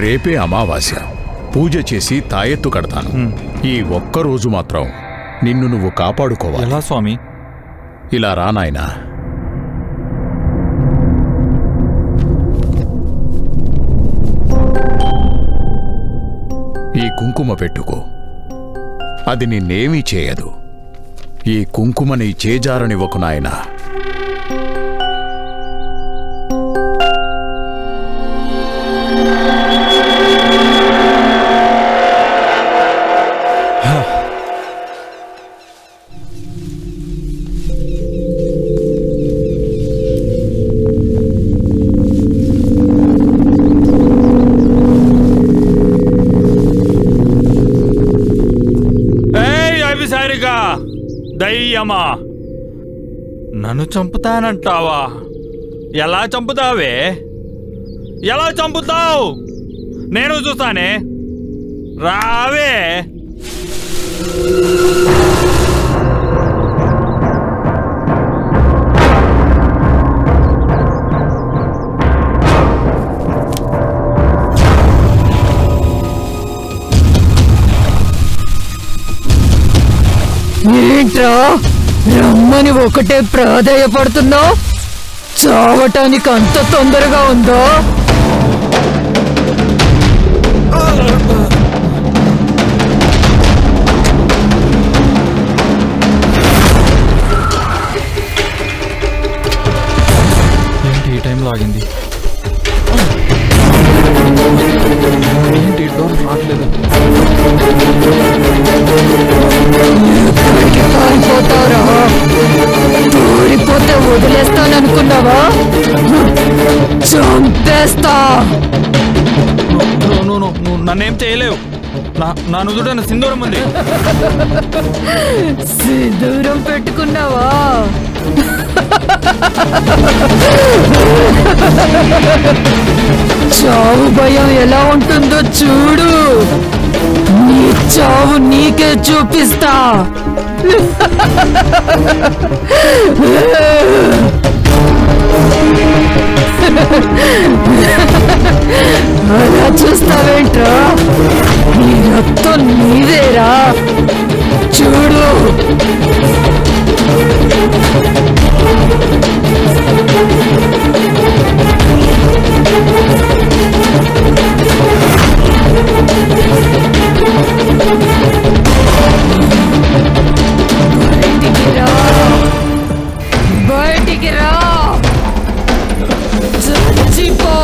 రేపే అమావాస్య. పూజ చేసి తాయెత్తు కడతాను. ఈ ఒక్కరోజు మాత్రం నిన్ను నువ్వు కాపాడుకోవాలి. ఎలా స్వామి? ఇలా రా నాయనా. ఈ కుంకుమ పెట్టుకో. అది నిన్నేమీ చేయదు. ఈ కుంకుమని చేజారనివ్వకు నాయనా. దయ్యమా, నన్ను చంపుతానంటావా? ఎలా చంపుతావే? ఎలా చంపుతావు? నేను చూస్తానే, రావే. ఏంట్రా రమ్మని ఒకటే ప్రాధాయపడుతున్నావు? చావటానికి అంత తొందరగా ఉందో? ఏంటి ఈ టైంలో ఆగింది? ఏంటి డోర్ రావట్లేదు? పారిపోతే వదిలేస్తాననుకున్నావా? చంపేస్తా. నువ్వు నన్నేం చేయలేవు. నా నుదుటన సింధూరం ఉంది. సింధూరం పెట్టుకున్నావా? చావు భయం ఎలా ఉంటుందో చూడు. నీ చావు నీకే చూపిస్తా. అలా చూస్తావేంట్రా? నీ రక్తం నీదేరా, చూడు. బయటికి రా, చచ్చిపో.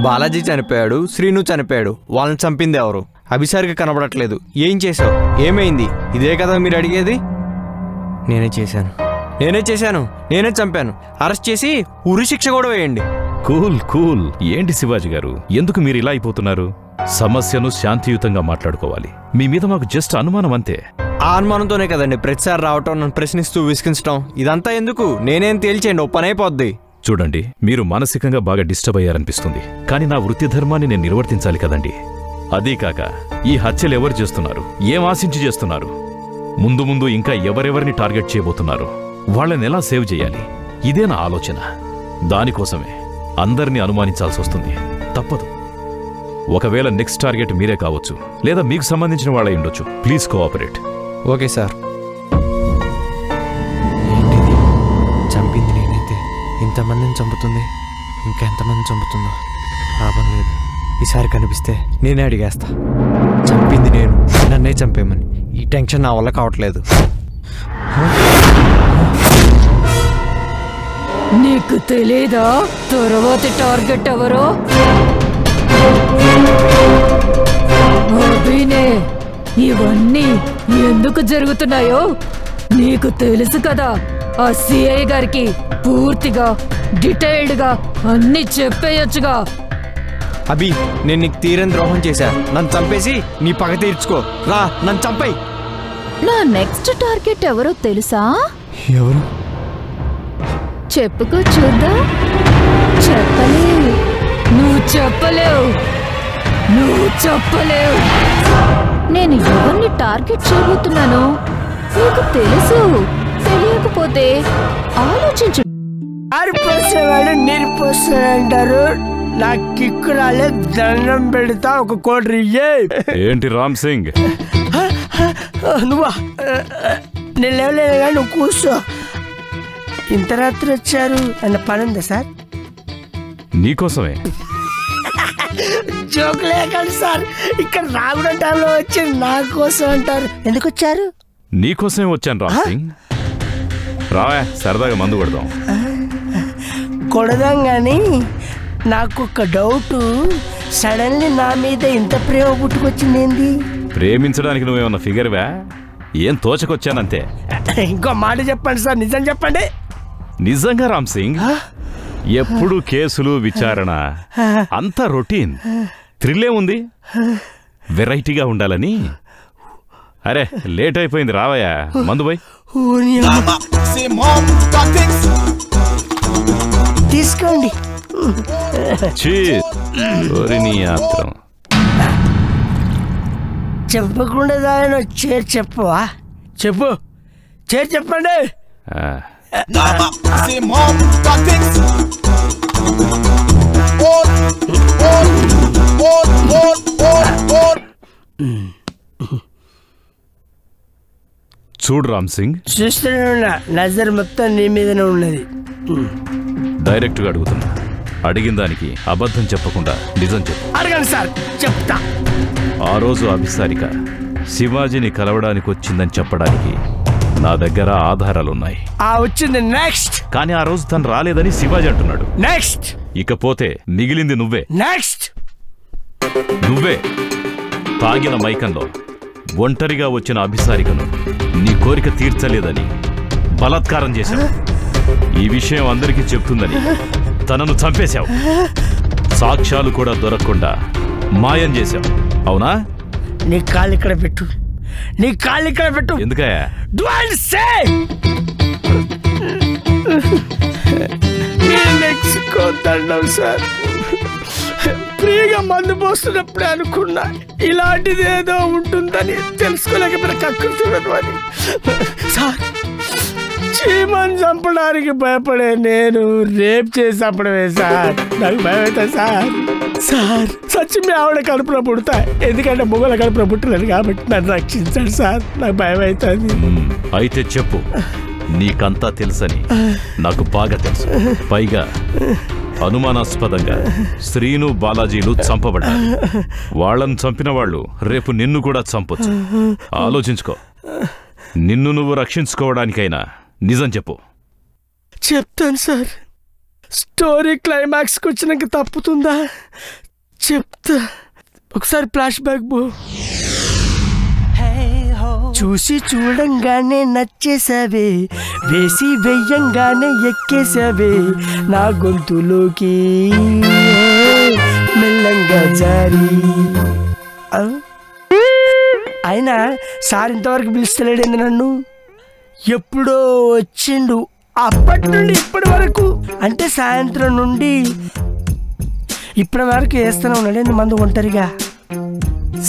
బాలాజీ చనిపోయాడు, శ్రీను చనిపోయాడు. వాళ్ళని చంపింది ఎవరు? అభిసారిగా కనబడట్లేదు. ఏం చేసావు? ఏమైంది? ఇదే కదా మీరు అడిగేది? నేనే చేశాను, నేనే చంపాను. అరెస్ట్ చేసి ఉరి శిక్ష కూడా వేయండి. Cool cool. ఏంటి శివాజీ గారు, ఎందుకు మీరు ఇలా అయిపోతున్నారు? సమస్యను శాంతియుతంగా మాట్లాడుకోవాలి. మీ మీద మాకు జస్ట్ అనుమానం అంతే. ఆ అనుమానంతోనే కదండి ప్రతిసారి రావటం, నన్ను ప్రశ్నిస్తూ విసిగించడం. ఇదంతా ఎందుకు? నేనేం తేల్చేయండి, ఓ పని అయిపోద్ది. చూడండి, మీరు మానసికంగా బాగా డిస్టర్బ్ అయ్యారనిపిస్తుంది. కానీ నా వృత్తి ధర్మాన్ని నేను నిర్వర్తించాలి కదండి. అదీ కాక ఈ హత్యలు ఎవరు చేస్తున్నారు? ఏం ఆశించి చేస్తున్నారు? ముందు ముందు ఇంకా ఎవరెవరిని టార్గెట్ చేయబోతున్నారు? వాళ్ళని ఎలా సేవ్ చేయాలి? ఇదే నా ఆలోచన. దానికోసమే అందరినీ అనుమానించాల్సి వస్తుంది. తప్పదు. ఒకవేళ నెక్స్ట్ టార్గెట్ మీరే కావచ్చు, లేదా మీకు సంబంధించిన వాళ్ళే ఉండొచ్చు. Please cooperate. Okay sir. ఏంటిది? చంపింది నేనైతే ఇంతమందిని చంపుతుంది, ఇంకా ఎంతమంది చంపుతుందో లాభం లేదు. ఈసారి కనిపిస్తే నేనే అడిగేస్తా. చంపింది నేను, నన్నే చంపేమని. ఈ టెన్షన్ నా వల్ల కావట్లేదు. నీకు తెలీదా తర్వాతి టార్గెట్ ఎవరో? అభినే. ఇవన్నీ ఎందుకు జరుగుతున్నాయో నీకు తెలుసు కదా. ఆ సిఐ గారికి పూర్తిగా డీటెయిల్డ్ గా అన్ని చెప్పేయొచ్చుగా. అభి, నేను నీకు తీరని ద్రోహం చేశా. నన్ను చంపేసి నీ పగ తీర్చుకో. రా, నన్ను చంపేయ్. నా నెక్స్ట్ టార్గెట్ ఎవరో తెలుసా? ఎవరు? చెప్పుకో చూద్దాం. చెప్పలేవు. నువ్వు చెప్పలేవు. నేను ఎవరిని టార్గెట్ చేయబోతున్నానో నీకు తెలుసు. తెలియకపోతే ఆలోచించు. నీరు పోస్తానంటారు. నాకు కిక్కు రాలే. దండం పెడతా, ఒక కోటి ఏంటి రామ్ సింగ్? నువ్వా? నేను లేవలేదు కానీ నువ్వు కూర్చో. ఇంత రాత్రి వచ్చారు అన్న పని ఉందా సార్? నీకోసమే. జోక్ లేకండి సార్. ఇక్కడ రాగుడం టైంలో వచ్చి నా కోసం అంటారు. ఎందుకు వచ్చారు? నీకోసమే వచ్చాను రామ్ సింగ్. రావా, సరదాగా మందు కొడదాం. కొడదాం కానీ నాకు ఒక డౌట్. సడన్లీ నా మీద ఇంత ప్రేమ పుట్టుకొచ్చింది ఏంది? ప్రేమించడానికి నువ్వేమన్నా ఫిగర్వా? ఏం తోచకొచ్చానంతే. ఇంకో మాట చెప్పండి సార్, నిజం చెప్పండి. నిజంగా రామ్ సింగ్, ఎప్పుడు కేసులు విచారణ అంతా రొటీన్. థ్రిల్లే ఉంది, వెరైటీగా ఉండాలని. అరే లేట్ అయిపోయింది, రావయ్యా మందు పోయి తీసుకోండి. చెప్పకుండా దాని చేరు చెప్పవా? చెప్పు, చేరు చెప్పండి. చూడు రామ్ సింగ్, చూస్తూనే ఉన్నా. నజర్ మొత్తం నీ మీదనే ఉన్నది. డైరెక్ట్గా అడుగుతున్నా. అడిగిన దానికి అబద్ధం చెప్పకుండా నిజం చెప్పు. అడగండి సార్, చెప్తా. ఆ రోజు అభిసారిక శివాజీని కలవడానికి వచ్చిందని చెప్పడానికి నా దగ్గర ఆధారాలున్నాయి. వచ్చింది. నెక్స్ట్. కానీ ఆ రోజు తను రాలేదని శివాజీ అంటున్నాడు. నెక్స్ట్. ఇకపోతే మిగిలింది నువ్వే. నెక్స్ట్. నువ్వే తాగిన మైకంలో ఒంటరిగా వచ్చిన అభిసారికను నీ కోరిక తీర్చలేదని బలాత్కారం చేశావు. ఈ విషయం అందరికీ చెప్తుందని తనను చంపేశావు. సాక్ష్యాలు కూడా దొరకకుండా మాయం చేశావు, అవునా? నీ కాళ్ళు ఇక్కడ పెట్టు. నీ కాళ్ళు ఇక్కడ పెట్టు. ఎందుకయ్యా? నెక్స్కోదండం సార్. ఫ్రీగా మందు పోస్తున్నప్పుడే అనుకున్నా ఇలాంటిది ఏదో ఉంటుందని. తెలుసుకోలేకపోయినా కక్కు చూడదు అని. సార్, చీమని చంపడానికి భయపడే నేను రేప్ చేసి చంపడమే సార్. నాకు భయం అవుతుంది సార్. సార్, సచ్చి మీ ఆవిడ కడుపులో పుడతా. ఎందుకంటే మొగల కడుపులో పుట్టలేదు కాబట్టి నన్ను రక్షించాడు సార్. నాకు భయం అవుతుంది. అయితే చెప్పు, నీకంతా తెలుసని నాకు బాగా తెలుసు. పైగా అనుమానాస్పదంగా శ్రీను, బాలాజీలు చంపబడ్డారు. వాళ్ళని చంపిన వాళ్ళు రేపు నిన్ను కూడా చంపొచ్చు. ఆలోచించుకో. నిన్ను నువ్వు రక్షించుకోవడానికైనా నిజం చెప్పు. చెప్తాను సార్. స్టోరీ క్లైమాక్స్కి వచ్చినాక తప్పుతుందా? చెప్తా. ఒకసారి ఫ్లాష్ బ్యాక్ బో. చూసి చూడంగానే నచ్చేసావే, వేసి వెయ్యంగానే ఎక్కేసావే నా గొంతులోకి మెల్లంగా జారి. అయినా సార్ ఇంతవరకు పిలుస్తలేడేంది నన్ను? ఎప్పుడో వచ్చిండు. అప్పటి నుండి ఇప్పటి వరకు, అంటే సాయంత్రం నుండి ఇప్పటి వరకు వేస్తూనే ఉన్నాడు మందు ఒంటరిగా.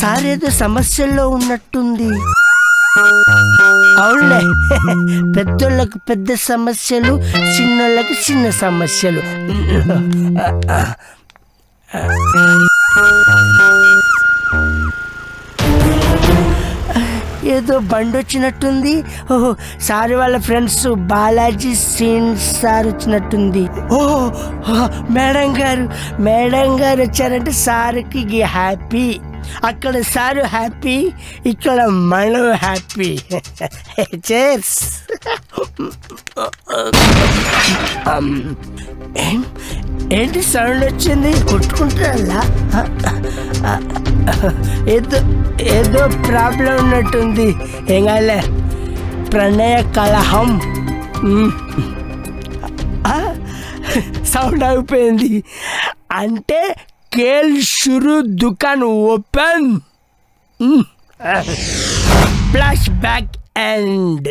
సార్ ఏదో సమస్యల్లో ఉన్నట్టుంది. అవునులే, పెద్దోళ్ళకు పెద్ద సమస్యలు, చిన్నోళ్ళకి చిన్న సమస్యలు. ఏదో బండి వచ్చినట్టుంది. ఓహో, సార్ వాళ్ళ ఫ్రెండ్స్ బాలాజీ, శ్రీన్ సార్ వచ్చినట్టుంది. ఓహో, మేడం గారు వచ్చారంటే సార్కి హ్యాపీ. అక్కడ సారు హ్యాపీ, ఇక్కడ మనం హ్యాపీ. చేర్స్. ఏంటి సౌండ్ వచ్చింది? కొట్టుకుంటారా? ఏదో ప్రాబ్లం ఉన్నట్టుంది. ఏం కాలే, ప్రణయ కలహం. సౌండ్ అయిపోయింది అంటే కేల్ షురు దుకాన్ ఓపెన్. ఫ్లాష్ బ్యాక్ అండ్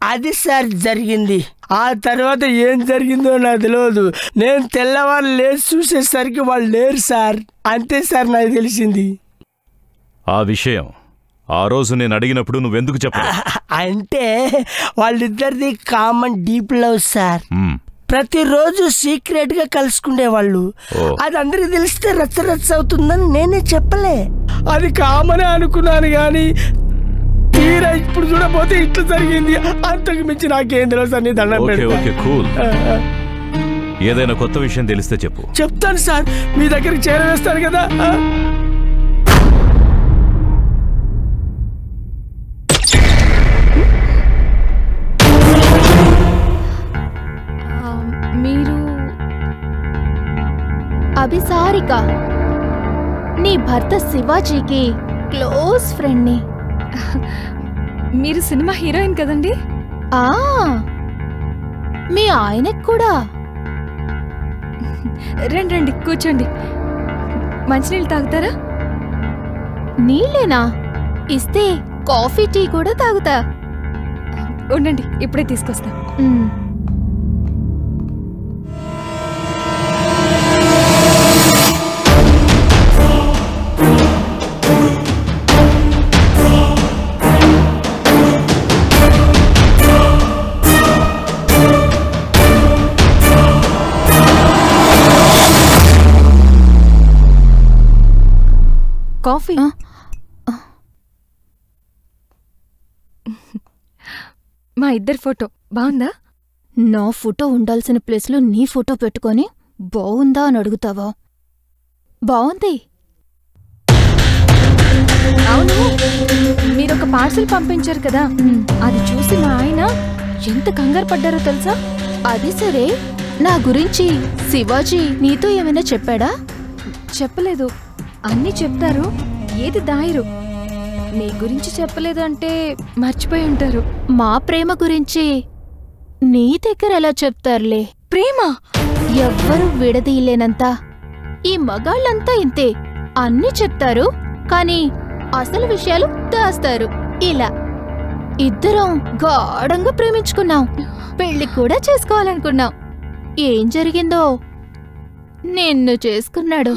అది సార్ జరిగింది. ఆ తర్వాత ఏం జరిగిందో నాకు తెలియదు. నేను తెల్లవారు లేచి చూసేసరికి వాళ్ళు లేరు సార్. అంతే సార్ నాకు తెలిసింది. ఆ విషయం ఆ రోజు నేను అడిగినప్పుడు నువ్వెందుకు చెప్పలేదు? అంటే వాళ్ళిద్దరిది కామన్ డీప్ లవ్ సార్. ప్రతిరోజు సీక్రెట్ గా కలుసుకునేవాళ్ళు. అది అందరికి తెలిస్తే రచ్చ రచ్చ అవుతుందని నేనే చెప్పలే. అది కామనే అనుకున్నాను కానీ తీరా ఇప్పుడు చూడబోతే ఇట్లా జరిగింది. అంతకు మించి నాకేం తెలుసు అని దండం పెడతా. ఏదైనా కొత్త విషయం తెలిస్తే చెప్పు. చెప్తాను సార్, మీ దగ్గరికి చేరవేస్తాను కదా. మీరు అభిసారిక, నీ భర్త శివాజీకి క్లోజ్ ఫ్రెండ్ని. మీరు సినిమా హీరోయిన్ కదండి? మీ ఆయనకు కూడా. రండి రండి కూర్చోండి. మంచినీళ్ళు తాగుతారా? నీళ్ళేనా? ఇస్తే కాఫీ టీ కూడా తాగుతా. ఉండండి, ఇప్పుడే తీసుకొస్తా. కాఫీ. మా ఇద్దరి ఫోటో బాగుందా? నా ఫోటో ఉండాల్సిన ప్లేస్లో నీ ఫోటో పెట్టుకొని బాగుందా అని అడుగుతావా? బాగుంది. అవును, మీరొక పార్సల్ పంపించారు కదా, అది చూసి మా ఆయన ఎంత కంగారు పడ్డారో తెలుసా? అది సరే, నా గురించి శివాజీ నీతో ఏమైనా చెప్పాడా? చెప్పలేదు. అన్నీ చెప్తారు, ఏది దాయరు. నీ గురించి చెప్పలేదు అంటే మర్చిపోయి ఉంటారు. మా ప్రేమ గురించి నీ దగ్గర ఎలా చెప్తారులే? ప్రేమ ఎవ్వరూ విడదీయలేనంత ఈ మగాళ్ళంతా ఇంతే. అన్నీ చెప్తారు కానీ అసలు విషయాలు దాస్తారు. ఇలా ఇద్దరం గాఢంగా ప్రేమించుకున్నాం, పెళ్లి కూడా చేసుకోవాలనుకున్నాం. ఏం జరిగిందో? నిన్ను చేసుకున్నాడు.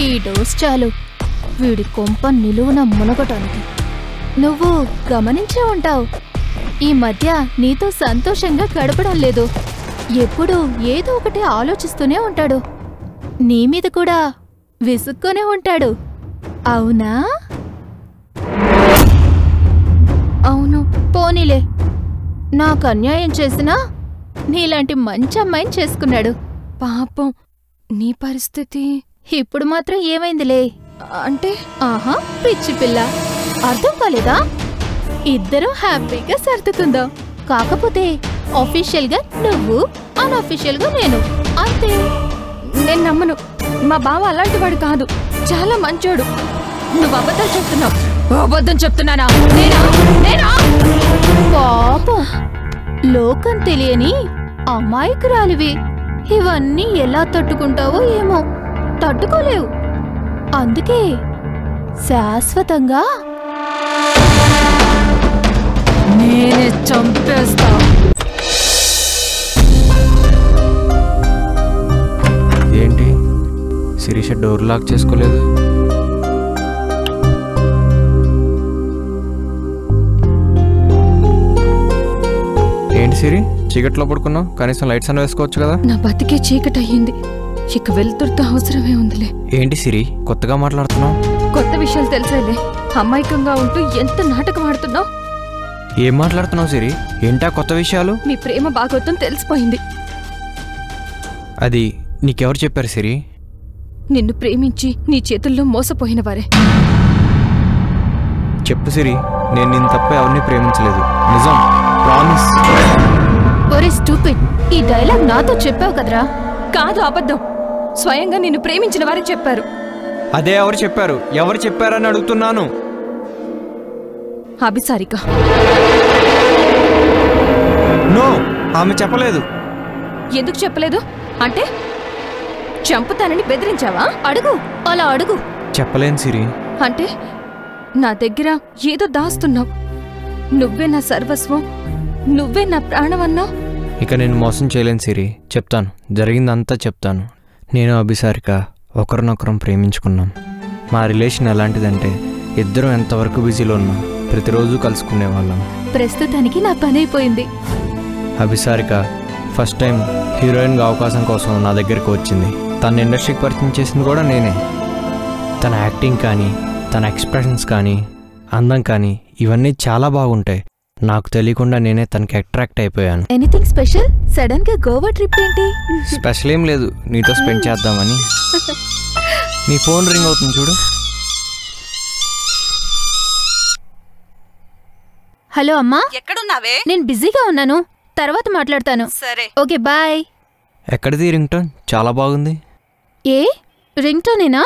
ఈ డోస్ చాలు వీడి కొంప నిలువున మునగటానికి. నువ్వు గమనించే ఉంటావు, ఈ మధ్య నీతో సంతోషంగా గడపడం లేదు. ఎప్పుడూ ఏదో ఒకటి ఆలోచిస్తూనే ఉంటాడు. నీ మీద కూడా విసుక్కునే ఉంటాడు. అవునా? అవును. పోనీలే, నాకు అన్యాయం చేసినా నీలాంటి మంచి అమ్మాయిని చేసుకున్నాడు. పాపం, నీ పరిస్థితి ఇప్పుడు మాత్రం ఏమైందిలే? అంటే ఆహా, పిచ్చి పిల్ల, అర్థం కాలేదా? ఇద్దరం హ్యాపీగా సర్దుకుందాం. కాకపోతే ఆఫీషియల్ గా నువ్వు, అన్అఫీషియల్ గా నేను, అంతే. నేను నమ్మను. మా బావ అలాంటి వాడు కాదు, చాలా మంచోడు. నువ్వు అబద్ధం చెప్తున్నావు. అబద్ధం చెప్తున్నానా? నేనా? పాపం, లోకం తెలియని అమాయకురాలివి. ఇవన్నీ ఎలా తట్టుకుంటావో ఏమో. తట్టుకోలేవు. అందుకే శాశ్వతంగా నేనే చంపేస్తా. ఏంటి శిరీష డోర్ లాక్ చేసుకోలేదు? ఏంటి సిరి, చీకట్లో పడుకున్నావు? కనీసం లైట్స్ అన్న వేసుకోవచ్చు కదా. నా బతికే చీకటి అయ్యింది, ఇక వెళ్తురుతో అవసరమే ఉందిలే. ఏంటి సిరి కొత్తగా మాట్లాడుతున్నావు? కొత్త విషయాలు తెలిసేలే. అమాయకంగా ఉంటూ ఎంత నాటకం ఆడుతున్నావు. ఏం మాట్లాడుతున్నావు సిరి? ఏంటా కొత్త విషయాలు? మీ ప్రేమ భాగవతం తెలిసిపోయింది. అది నీకెవరు చెప్పారు సిరి? నిన్ను ప్రేమించి నీ చేతుల్లో మోసపోయిన వారే. చెప్పు సిరి, నేను నిన్ను తప్ప ఎవరిని ప్రేమించలేదు. నిజం, ప్రామిస్. ఒరే స్టూపిడ్, ఈ డైలాగ్ నాతో చెప్పావు కదరా? కాదు, అబద్ధం. స్వయంగా నిన్ను ప్రేమించిన వారే చెప్పారు. అదే ఎవరు చెప్పారు? ఎవరు చెప్పారని అడుగుతున్నాను. అభిసారిక. నో, ఆమె చెప్పలేదు. ఎందుకు చెప్పలేదు? అంటే చంపుతానని బెదిరించావా? అడుగు, అలా అడుగు. చెప్పలేను సిరి. అంటే నా దగ్గర ఏదో దాస్తున్నావు. నువ్వే నా సర్వస్వం, నువ్వే నా ప్రాణం అన్నావు. ఇక నేను మోసం చేయలేను సిరి. చెప్తాను, జరిగిందంతా చెప్తాను. నేను అభిసారిక ఒకరినొకరం ప్రేమించుకున్నాం. మా రిలేషన్ ఎలాంటిదంటే ఇద్దరం ఎంతవరకు బిజీలో ఉన్నాం ప్రతిరోజు కలుసుకునేవాళ్ళం. ప్రస్తుతానికి నా పని అయిపోయింది. అభిసారిక ఫస్ట్ టైం హీరోయిన్గా అవకాశం కోసం నా దగ్గరికి వచ్చింది. తన ఇండస్ట్రీకి పరిచయం చేసింది కూడా నేనే. తన యాక్టింగ్ కానీ, తన ఎక్స్ప్రెషన్స్ కానీ, అందం కానీ ఇవన్నీ చాలా బాగుంటాయి. నాకు తెలియకుండా నేనే తనకి అట్రాక్ట్ అయిపోయాను. Anything special? సడన్ గా గోవా ట్రిప్ ఏంటి? స్పెషల్ ఏం లేదు, నీతో స్పెండ్ చేద్దామని. నీ ఫోన్ రింగ్ అవుతుంది చూడు. హలో అమ్మా. ఎక్కడున్నావే? నేను బిజీగా ఉన్నాను, తర్వాత మాట్లాడతాను. సరే. Okay bye. ఎక్కడిది రింగ్ టోన్? చాలా బాగుంది. ఏ రింగ్ టోనేనా?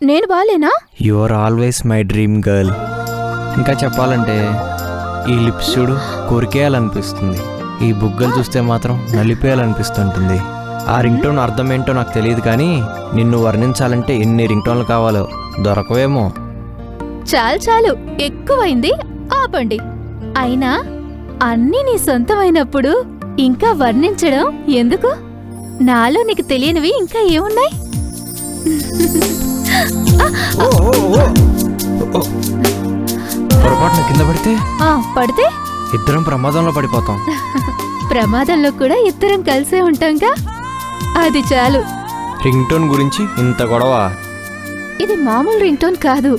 నేను బాలేనా? You are always my dream girl. ఇంకా చెప్పాలంటే ఈ లిప్స్ చూడు, కొరికేయాలనిపిస్తుంది. ఈ బుగ్గలు చూస్తే మాత్రం నలిపేయాలనిపిస్తుంటుంది. ఆ రింగ్ టోన్ అర్థం ఏంటో నాకు తెలియదు, కానీ నిన్ను వర్ణించాలంటే ఎన్ని రింగ్ టోన్లు కావాలో దొరకవేమో. చాలు చాలు, ఎక్కువైంది, ఆపండి. అయినా అన్నీ నీ సొంతమైనప్పుడు ఇంకా వర్ణించడం ఎందుకు? నాలో నీకు తెలియనివి ఇంకా ఏమున్నాయి? పొరపాటున కింద పడితే పడితే ఇద్దరం ప్రమాదంలో పడిపోతాం. ప్రమాదంలో కూడా ఇద్దరం కలిసే ఉంటాంగా, అది చాలు. రింగ్ టోన్ గురించి ఇంత గొడవ? ఇది మామూలు రింగ్ టోన్ కాదు.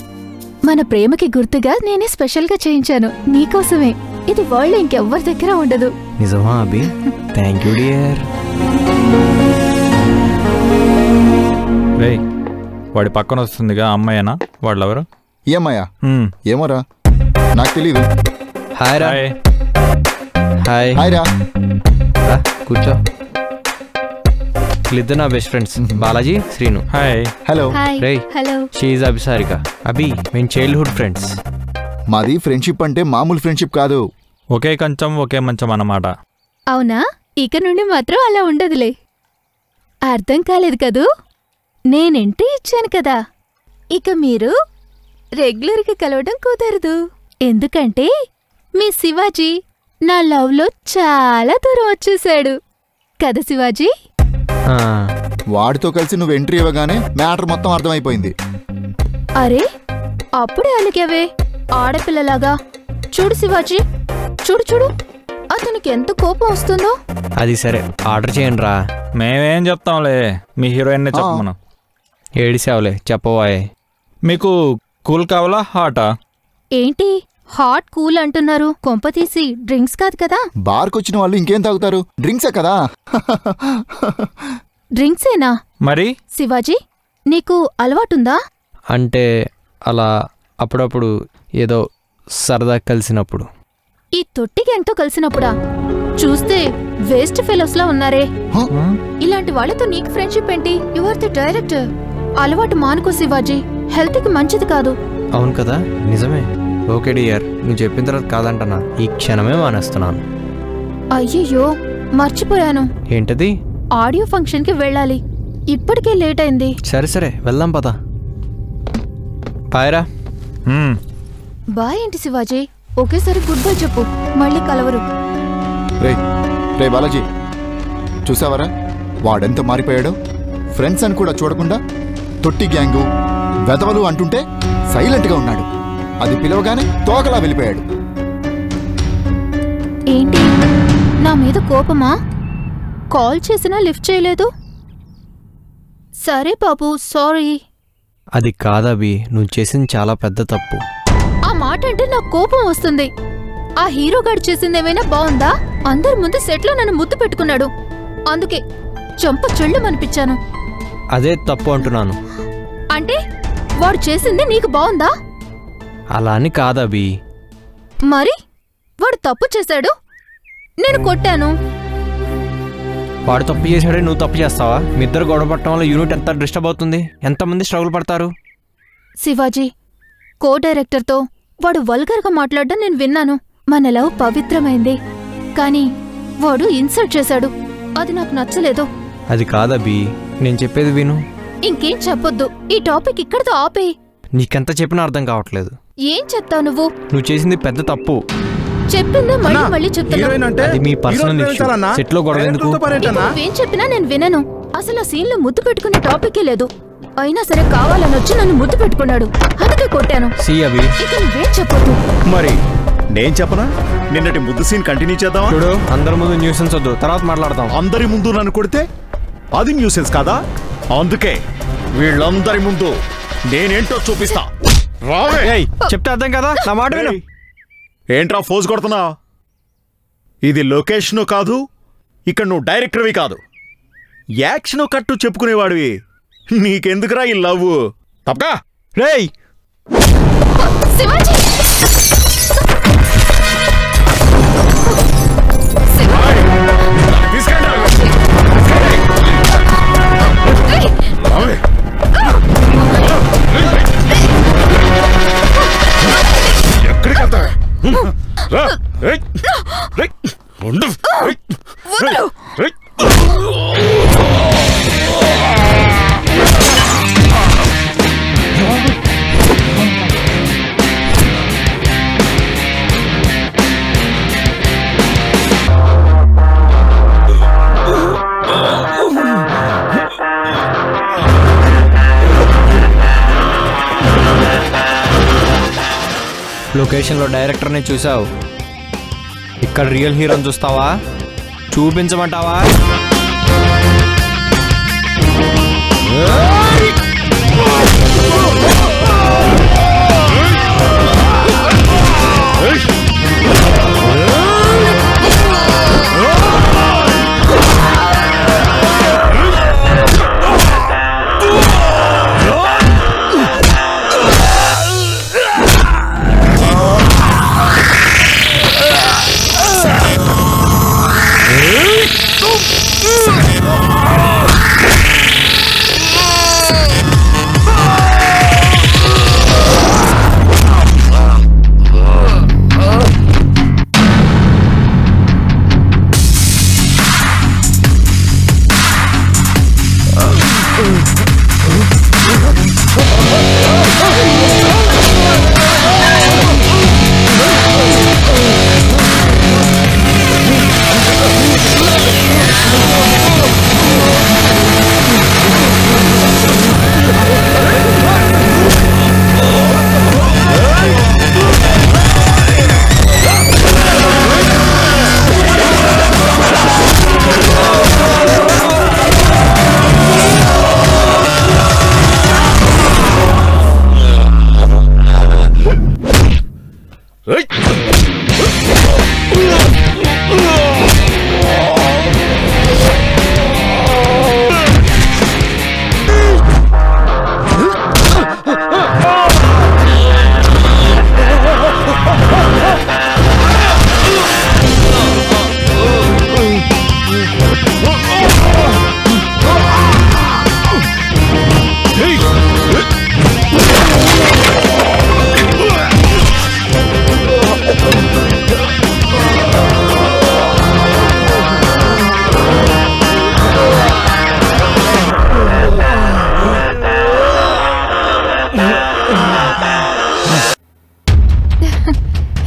మన ప్రేమకి గుర్తుగా నేనే స్పెషల్గా చేయించాను నీకోసమే. ఇది వరల్డ్ ఇంకెవ్వరి దగ్గర ఉండదు. నిజమా అభి? Thank you dear. వాడి పక్కన వస్తుందిగా అమ్మాయేనా? వాళ్ళెవరు? ఏమయ్యా? ఏమోరా, నాకు తెలీదు. హాయ్ రా. హాయ్. హాయ్ రా. కూర్చో. వీళ్ళిద్దరు నా best friends, Balaji, Srinu. Hi. Hello. రే, hello. She is Abhisarika. Abhi, మేము చైల్డ్హుడ్ ఫ్రెండ్స్. మాది ఫ్రెండ్షిప్ అంటే మామూలు ఫ్రెండ్షిప్ కాదు. ఒకే కంచం ఒకే మంచం అన్నమాట. అవునా? ఇక నుండి మాత్రం అలా ఉండదులే. అర్థం కాలేదు కదూ? నేనెంట్రీ ఇచ్చాను కదా, ఇక మీరు రెగ్యులర్గా కలవడం కుదరదు. ఎందుకంటే మీ శివాజీ నా లవ్లో చాలా దూరం వచ్చేసాడు కదా శివాజీ? వాడితో కలిసి నువ్వు ఎంట్రీ ఇవ్వగానే మ్యాటర్ మొత్తం అర్థమైపోయింది. అరే, అప్పుడే అలిగావే ఆడపిల్లలాగా. చూడు శివాజీ, చూడు చూడు, అతనికి ఎంత కోపం వస్తుందో. అది సరే, ఆర్డర్ చేయండి రా. మేమేం చెప్తాంలే, మీ హీరోయిన్నే చెప్పమను. ఏడిసావులే, చెప్పవాయే. మీకు కూల్ కావాలా హాటా? ఏంటి హాట్ కూల్ అంటున్నారు? కొంపతీసి డ్రింక్స్ కాదు కదా? బార్కొచ్చిన వాళ్ళు ఇంకేం తాగుతారు? డ్రింక్సే కదా. డ్రింక్సేనా? మరి శివాజీ, నీకు అలవాటుందా? అంటే అలా అప్పుడప్పుడు, ఏదో సరదా కలిసినప్పుడు. ఈ తొట్టి గ్యాంగ్తో కలిసినప్పుడా? చూస్తే వేస్ట్ ఫెలోస్లా ఉన్నారే. ఇలాంటి వాళ్ళతో నీకు ఫ్రెండ్షిప్ ఏంటి? You are the director. అలవాటు మానుకో శివాజీ, హెల్త్కి మంచిది కాదు. అవును కదా, నిజమే. ఓకే డియర్, నువ్వు చెప్పిన తర్వాత కాదంటనా, ఈ క్షణమే మానేస్తున్నాను. అయ్యయ్యో, మర్చిపోయాను. ఏంటది? ఆడియో ఫంక్షన్కి వెళ్ళాలి, ఇప్పటికే లేట్ అయింది. సరే సరే, వెళ్దాం పద. బాయ్రా. బాయ్ ఏంటి శివాజీ? ఒకేసారి గుడ్ బై చెప్పు, మళ్ళీ కలవరు. రే బాలాజీ, చూసావరా వాడెంత మారిపోయాడో? ఫ్రెండ్స్ అని కూడా చూడకుండా తొట్టి గ్యాంగు, వెధవలు అంటుంటే సైలెంట్గా ఉన్నాడు. అది పిలవగానే తోకలా వెళ్ళిపోయాడు. ఏంటి, నా మీద కోపమా? కాల్ చేసినా లిఫ్ట్ చేయలేదు. సరే బాబు, సారీ. అది కాదబి, నువ్వు చేసింది చాలా పెద్ద తప్పు. ఆ మాట అంటే నాకు కోపం వస్తుంది. ఆ హీరో గాడు చేసిందేమైనా బాగుందా? అందరి ముందు సెట్లో నన్ను ముద్దు పెట్టుకున్నాడు, అందుకే చంప చెళ్ళు అనిపించాను. అదే తప్పు అంటున్నాను. అంటే వాడు చేసింది నీకు బాగుందా? అలా అని కాదభి. మరి వాడు తప్పు చేశాడు, నేను కొట్టాను. వాడు తప్పు చేశాడే నువ్వు తప్పు చేస్తావా? మీ ఇద్దరు గొడవ పడటం వల్ల యూనిట్ ఎంత డిస్టర్బ్ అవుతుంది, ఎంతమంది స్ట్రగుల్ పడతారు. శివాజీ, కో డైరెక్టర్తో వాడు వల్గర్గా మాట్లాడడం నేను విన్నాను. మన లవ్ పవిత్రమైంది, కానీ వాడు ఇన్సల్ట్ చేశాడు. అది నాకు నచ్చలేదు. అది కాదభి, నేను చెప్పేది విను. ఇంకేం చెప్పొద్దు, ఈ టాపిక్ ఇక్కడితో ఆపే. నీకెంత చెప్పినా అర్థం కావట్లేదు. ఏం చెప్తావు నువ్వు? నువ్వు చేసింది పెద్ద తప్పు. చెప్పిందే మళ్ళీ మళ్ళీ చెప్తున్నా. అది మీ పర్సనల్ ఇష్యూ. సెట్ లో గొడవ ఎందుకు? నువ్వేం చెప్పినా నేను వినను. అసలు ఆ సీన్ లో ముద్దు పెట్టుకునే టాపికే లేదు. అయినా సరే కావాలని వచ్చి నన్ను ముద్దు పెట్టుకున్నాడు, అందుకే కొట్టాను. ఇక నువ్వేం చెప్పొద్దు. మరి నేను చెప్పనా? నిన్నటి ముద్దు సీన్ కంటిన్యూ చేద్దాం. చూడు, అందరి ముందు న్యూసెన్స్ వద్దు, తర్వాత మాట్లాడతాం. అందరి ముందు నన్ను కొడితే అది న్యూసెన్స్ కాదా? అందుకే వీళ్ళందరి ముందు నేనేంటో చూపిస్తా. చెప్తే అర్థం కదా, నా మాట విను. ఏంట్రా ఫోజ్ కొడుతున్నా? ఇది లొకేషను కాదు, ఇక్కడ నువ్వు డైరెక్టర్వి కాదు, యాక్షన్ కట్టు చెప్పుకునేవాడివి. నీకెందుకురా ఈ లవ్? తప్పగా రేయ్ శివాజీ, ఎక్కడికి వెళ్తా? లొకేషన్లో డైరెక్టర్ని చూసావు, ఇక్కడ రియల్ హీరోని చూస్తావా? చూపించమంటావా?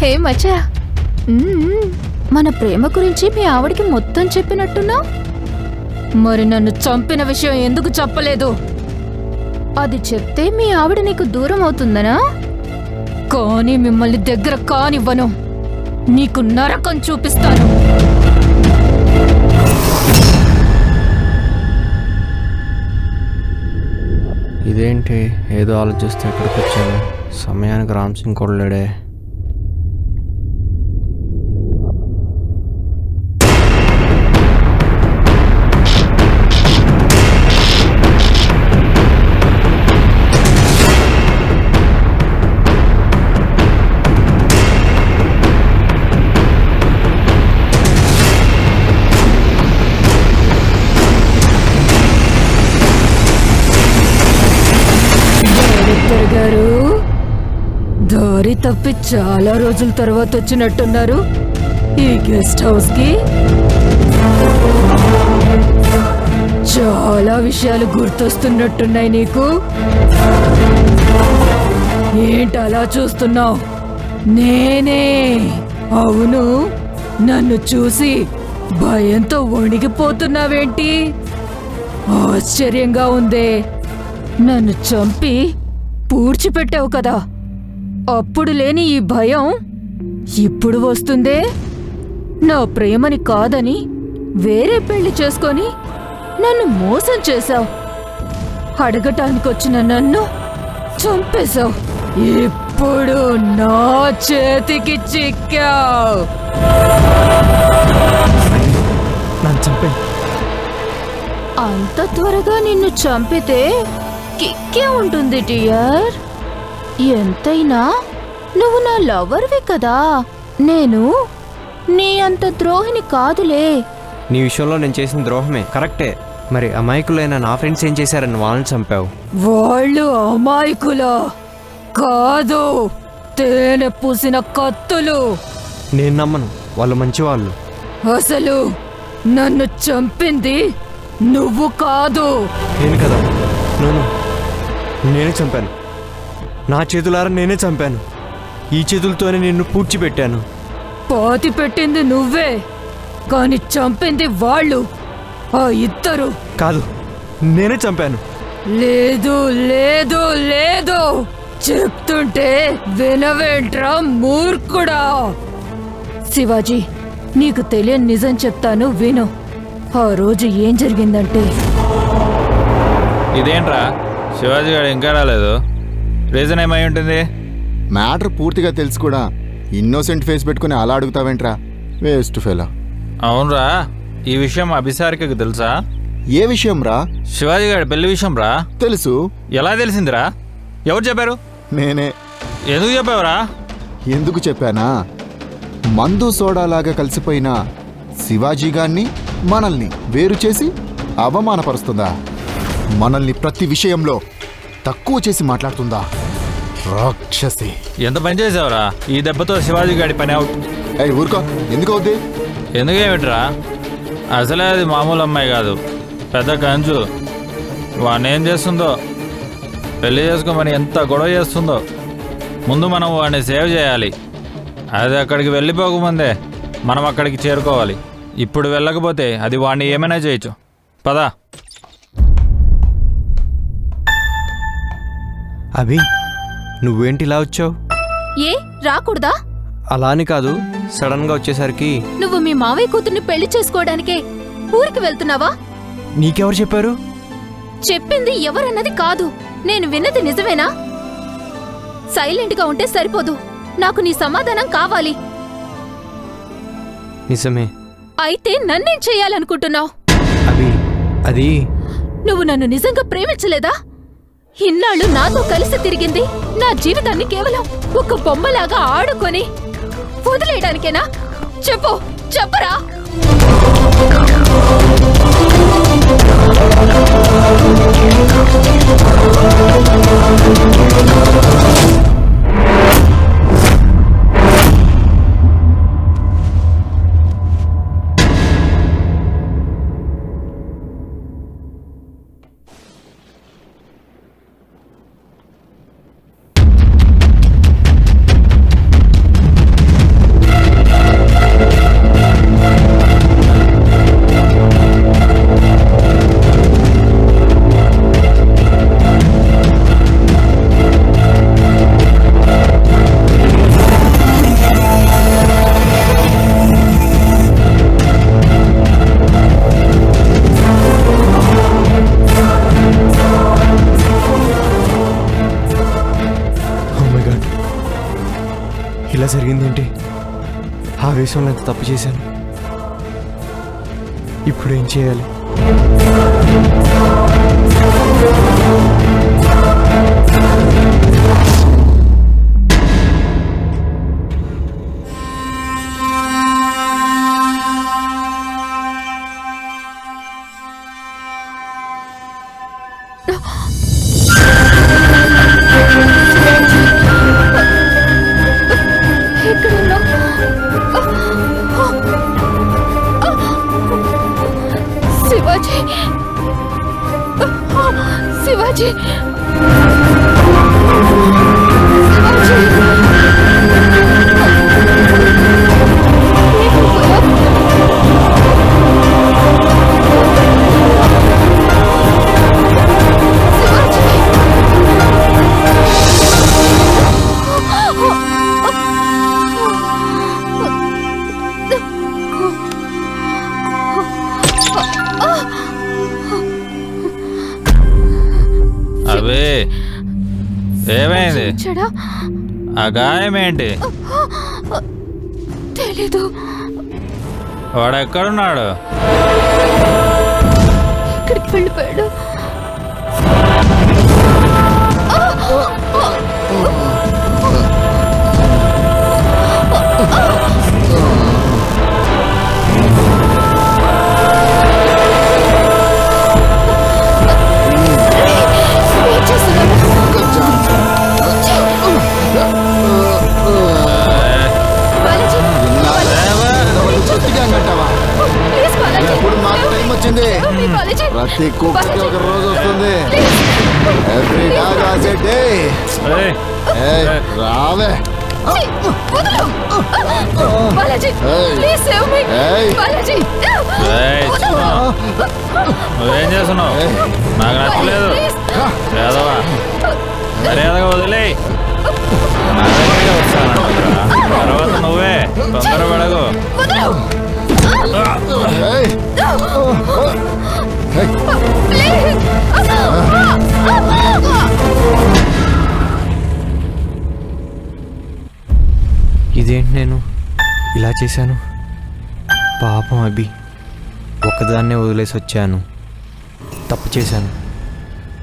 హే మచ్చా, మన ప్రేమ గురించి మీ ఆవిడికి మొత్తం చెప్పినట్టున్నా? మరి నన్ను చంపిన విషయం ఎందుకు చెప్పలేదు? అది చెప్తే మీ ఆవిడ నీకు దూరం అవుతుందనా? కానీ మిమ్మల్ని దగ్గర కానివ్వను, నీకు నరకం చూపిస్తాను. ఇదేంటి, ఏదో ఆలోచిస్తే ఎక్కడికి వచ్చాను? సమయానికి రామ్ సింగ్ కూడా లేడే. దారి తప్పి చాలా రోజుల తర్వాత వచ్చినట్టున్నారు ఈ గెస్ట్ హౌస్ కి. చాలా విషయాలు గుర్తొస్తున్నట్టున్నాయి నీకు. ఏంటలా చూస్తున్నావు? నేనే. అవును, నన్ను చూసి భయంతో వణికిపోతున్నావేంటి? ఆశ్చర్యంగా ఉందే. నన్ను చంపి పూడ్చిపెట్టావు కదా, అప్పుడు లేని ఈ భయం ఇప్పుడు వస్తుందే. నా ప్రేమని కాదని వేరే పెళ్లి చేసుకొని నన్ను మోసం చేశావు. అడగటానికొచ్చిన నన్ను చంపేశావు. ఇప్పుడు నా చేతికి చిక్కావు. అంత త్వరగా నిన్ను చంపితే కిక్కే ఉంటుంది డియర్. ఎంతైనా నువ్వు నా లవర్వి కదా. నేను నీ అంత ద్రోహిని కాదులే. నీ విషయంలో నేను చేసిన ద్రోహమే కరెక్టే. మరి అమాయకులైన నా ఫ్రెండ్స్ ఏం చేశారని వాళ్ళని చంపావు? వాళ్ళు అమాయకులా కాదు, తేనె పూసిన కత్తులు. నేను నమ్మను, వాళ్ళు మంచివాళ్ళు. అసలు నన్ను చంపింది నువ్వు కాదు. నేను కదా, నేనే చంపాను. నా చేతులారా నేనే చంపాను. ఈ చేతులతోనే నిన్ను పూడ్చిపెట్టాను. పాతి పెట్టింది నువ్వే, కాని చంపింది వాళ్ళు. ఆ ఇద్దరు కాదు, నేనే చంపాను. లేదు లేదు లేదు, చెప్తుంటే వినవేంట్రా మూర్ఖుడా. శివాజీ, నీకు తెలియని నిజం చెప్తాను విను. ఆ రోజు ఏం జరిగిందంటే, ఇదేంట్రా శివాజీ గారు ఇంకా రాలేదు? రీజన్ ఏమై ఉంటుంది? మ్యాటర్ పూర్తిగా తెలుసు కూడా ఇన్నోసెంట్ ఫేస్ పెట్టుకుని అలా అడుగుతావేంట్రా? Waste fellow. అవునరా, ఈ విషయం అభిసారికకు తెలుసా? ఏ విషయం రా? శివాజీ గారి పెళ్లి విషయం రా. తెలుసు. ఎలా తెలిసిందిరా? ఎవరు చెప్పారు? నేనే. ఎందుకు చెప్పావురా? ఎందుకు చెప్పానా? మందు సోడాలాగా కలిసిపోయిన శివాజీ గారిని మనల్ని వేరు చేసి అవమానపరుస్తుందా? మనల్ని ప్రతి విషయంలో తక్కువ చేసి మాట్లాడుతుందా? రాక్షసి. ఎంత పని చేసావురా? ఈ దెబ్బతో శివాజీ గారి పని అవుట్. ఊరుకో. ఎందుకు అవుద్ది? ఎందుకేమిట్రా? అసలే అది మామూలు అమ్మాయి కాదు, పెద్ద కంచు. వాడిని ఏం చేస్తుందో, పెళ్లి చేసుకోమని ఎంత గొడవ చేస్తుందో. ముందు మనం వాడిని సేవ్ చేయాలి. అది అక్కడికి వెళ్ళిపోకముందే మనం అక్కడికి చేరుకోవాలి. ఇప్పుడు వెళ్ళకపోతే అది వాడిని ఏమైనా చేయొచ్చు. పదా. అభి, నువ్వేంటి ఇలా వచ్చావు? ఏ రాకూడదా? అలా అని కాదు, సడన్ గా వచ్చేసరికి. నువ్వు మీ మావయ్య కూతుర్ని పెళ్లి చేసుకోవడానికే ఊరికి వెళ్తున్నావా? నీకెవరు చెప్పారు? చెప్పింది ఎవరన్నది కాదు, నేను విన్నది నిజమేనా? సైలెంట్ గా ఉంటే సరిపోదు, నాకు నీ సమాధానం కావాలి. నిజమే. అయితే నన్నేం చెయ్యాలనుకుంటున్నావు? అభి, అది నువ్వు నన్ను నిజంగా ప్రేమించలేదా? ఇన్నాళ్ళు నాతో కలిసి తిరిగింది నా జీవితాన్ని కేవలం ఒక బొమ్మలాగా ఆడుకొని వదిలేయడానికేనా? చెప్పు, చెప్పరా. ఇలా జరిగిందేంటి? ఆవేశంలో ఎంత తప్పు చేశాను. ఇప్పుడు ఏం చేయాలి? ఏమైంది? వచ్చాడా? ఆ గాయం ఏంటి? తెలీదు. వాడు ఎక్కడున్నాడు? ఇక్కడికి వెళ్ళిపోయాడు. ఇప్పుడు మాకు టైం వచ్చింది. ప్రతి కుక్కకి ఒక రోజు వస్తుంది. Every dog has a day. రావే. నువ్వేం చేస్తున్నావు? నాకు నచ్చలేదు. లేదవా మర్యాదగా వదిలే. నా దగ్గరికి వస్తానంటురా. తర్వాత నువ్వే తొందరపడకు. ఇదేంటి నేను ఇలా చేశాను? పాపం అభి, ఒకదాన్నే వదిలేసి వచ్చాను. తప్పు చేశాను.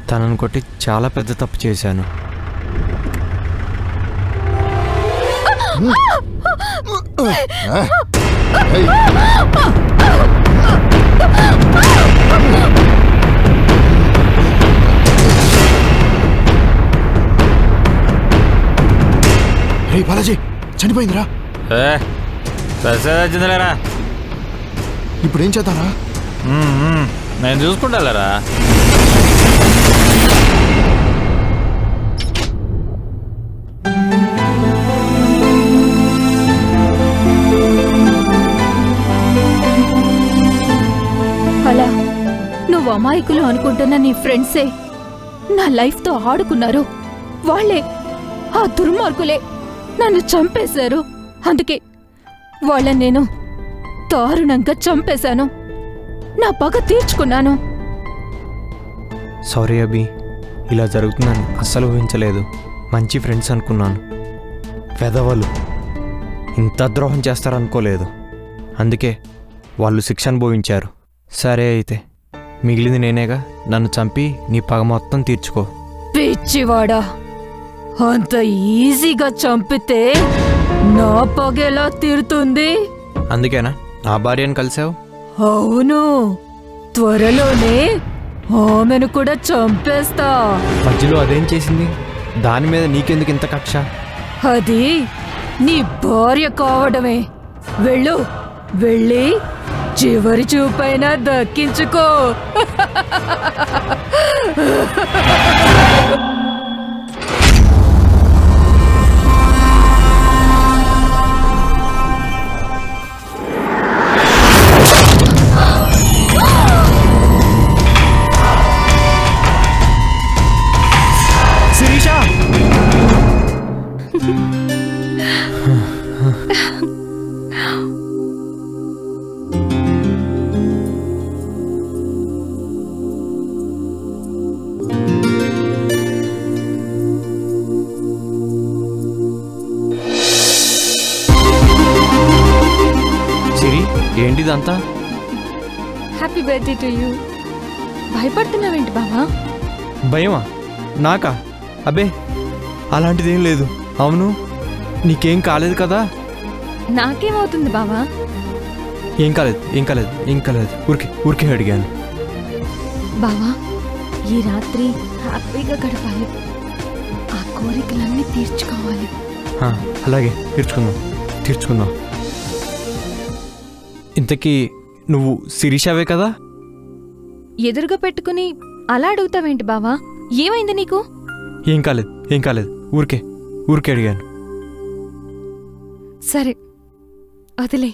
తనను కొట్టి చాలా పెద్ద తప్పు చేశాను. బాలాజీ చనిపోయిందిరా. వచ్చిందిలేరా. ఇప్పుడు ఏం చేద్దాంరా? నేను చూసుకుంటాలేరా. అలా నువ్వు అమాయకులు అనుకుంటున్న నీ ఫ్రెండ్సే నా లైఫ్తో ఆడుకున్నారు. వాళ్ళే, ఆ దుర్మార్గులే నన్ను చంపేశారు. అందుకే వాళ్ళని నేను దారుణంగా చంపేశాను. నా పగ తీర్చుకున్నాను. సారీ అభి, ఇలా జరుగుతుందని అస్సలు ఊహించలేదు. మంచి ఫ్రెండ్స్ అనుకున్నాను. పెదవాళ్ళు ఇంత ద్రోహం చేస్తారనుకోలేదు. అందుకే వాళ్ళు శిక్ష అనుభవించారు. సరే అయితే మిగిలింది నేనేగా. నన్ను చంపి నీ పగ మొత్తం తీర్చుకో. పిచ్చివాడా, అంత ఈజీగా చంపితే నా పగెలా తీరుతుంది? అందుకేనా నా భార్యను కలిసావు? అవును, త్వరలోనే ఆమెను కూడా చంపేస్తా. మధ్యలో అదేం చేసింది? దాని మీద నీకెందుకు ఇంత కక్ష? అది నీ భార్య కావడమే. వెళ్ళు, వెళ్ళి చివరి చూపైనా దక్కించుకో. ఏంటిదంతా? Happy birthday to you. భయపడుతున్నావేంటి బావా? భయమా? నాకా? అబ్బే అలాంటిదేం లేదు. అవును, నీకేం కాలేదు కదా? నాకేమవుతుంది బావా? ఏం కాలేదు, ఏం కాలేదు, ఏం కాలేదు. ఊరికే అడిగాను. బావా, ఈ రాత్రి హ్యాపీగా గడపాలి. ఆ కోరికలన్నీ తీర్చుకోవాలి. అలాగే తీర్చుకుందాం. ఇంతకీ నువ్వు శిరీషావే కదా? ఎదురుగా పెట్టుకుని అలా అడుగుతావేంటి బావా? ఏమైంది నీకు? ఏం కాలేదు. ఊరికే అడిగాను. సరే వదిలే.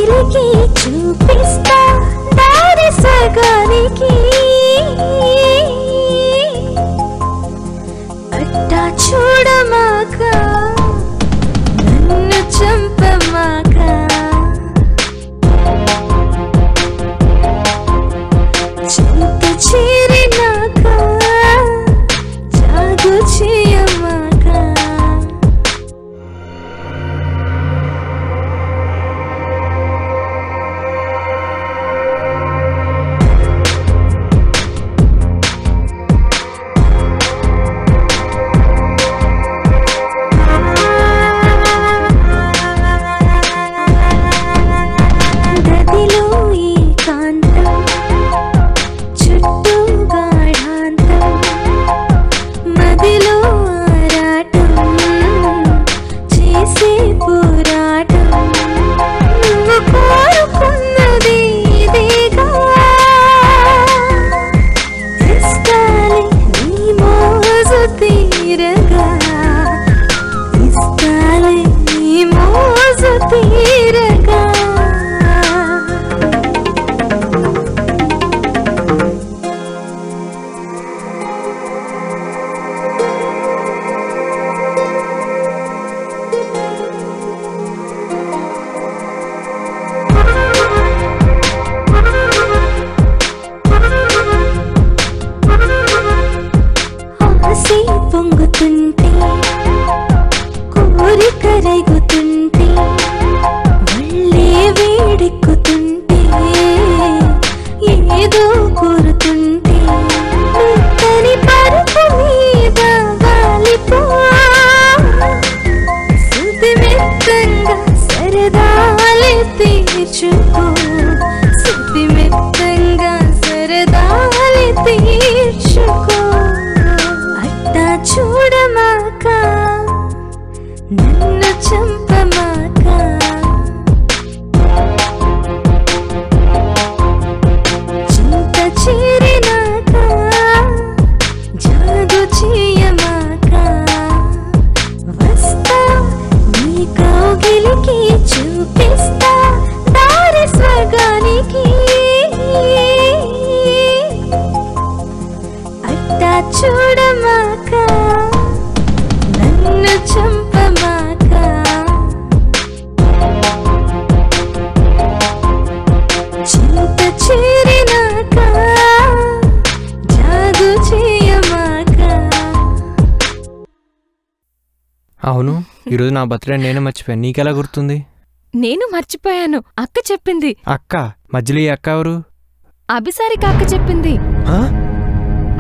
కౌగిలికి చూపిస్తా దారి సగానికి అట్టా చూడమాక నన్ను చంపమాక చింత చేరినాక జాగు చేయమాక గదిలో ఏకాంతం చుట్టూ గాఢాంతం మదిలో ఆరాటం చేసే పోరాటం నువ్వు కోరుకున్నది ఇదేగా ఇస్తాలే నీ మోజు తీరగా ఇస్తాలే నీ మోజు తీరగా ఆశే పొంగుతుంటే కోరిక రేగుతుంటే ఒళ్ళే వేడెక్కుతుంటే ఏదో కోరుతుంటే తని పరుపు మీద వాలిపో సుతిమెత్తంగా సరదాలే తీర్చుకో సుతిమెత్తంగా సరదాలే తీర్చుకో అట్టా చూడమాక నన్ను చంపమాక చింత చేరినాక జాగు చేయమాక వస్తా నీ కౌగిలికి చూపిస్తా దారి స్వర్గానికి అట్టా చూడమాక నన్ను చంపమాక చింత చేరినాక జాగు చేయమాక అవును ఈరోజు నా బర్త్డే నేనే మర్చిపోయాను. నీకెలా గుర్తుంది? నేను మర్చిపోయాను. అక్క చెప్పింది. అక్క? మధ్యలో ఈ అక్క ఎవరు? అభిసారిక అక్క చెప్పింది. ఆ?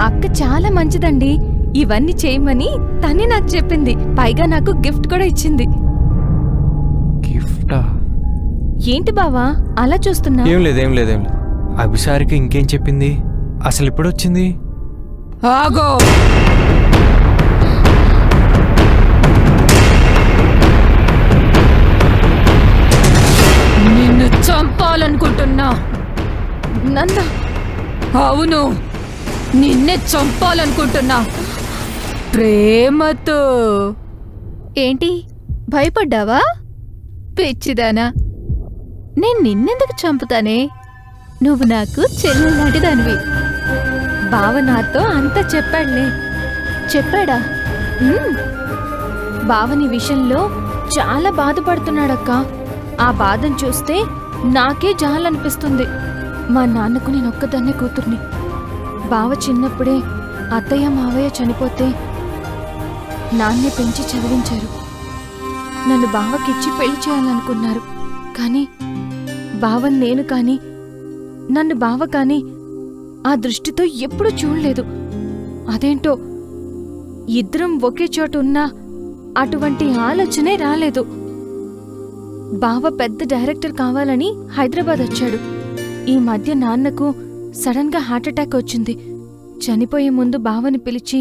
అక్క చాలా మంచిదండి. ఇవన్నీ చేయమని తనే నాకు చెప్పింది. పైగా నాకు గిఫ్ట్ కూడా ఇచ్చింది. గిఫ్టా? ఏంటి బావా అలా చూస్తున్నా? ఏం లేదు ఏం లేదు ఏం లేదు. అభిసారిక ఇంకేం చెప్పింది? అసలు ఇప్పుడు వచ్చింది? ఆగో, నిన్ను చంపాలనుకుంటున్నా. నన్ను? అవును, నిన్నే చంపాలనుకుంటున్నా ప్రేమతో. ఏంటి భయపడ్డావా? పిచ్చిదానా, నేను నిన్నెందుకు చంపుతానే? నువ్వు నాకు చెల్లెలాంటి దానివి. బావ నాతో అంతా చెప్పాడులే. చెప్పాడా? బావని విషయంలో చాలా బాధపడుతున్నాడక్క. ఆ బాధను చూస్తే నాకే జాలనిపిస్తుంది. మా నాన్నకు నేనొక్కదాన్నే కూతుర్ని. బావ చిన్నప్పుడే అత్తయ్య మావయ్య చనిపోతే నాన్నే పెంచి చదివించారు. నన్ను బావకిచ్చి పెళ్లి చేయాలనుకున్నారు. కానీ బావని నేను కానీ నన్ను బావ కానీ ఆ దృష్టితో ఎప్పుడూ చూడలేదు. అదేంటో ఇద్దరం ఒకే చోట ఉన్నా అటువంటి ఆలోచనే రాలేదు. బావ పెద్ద డైరెక్టర్ కావాలని హైదరాబాద్ వచ్చాడు. ఈ మధ్య నాన్నకు సడన్గా హార్ట్అటాక్ వచ్చింది. చనిపోయే ముందు బావని పిలిచి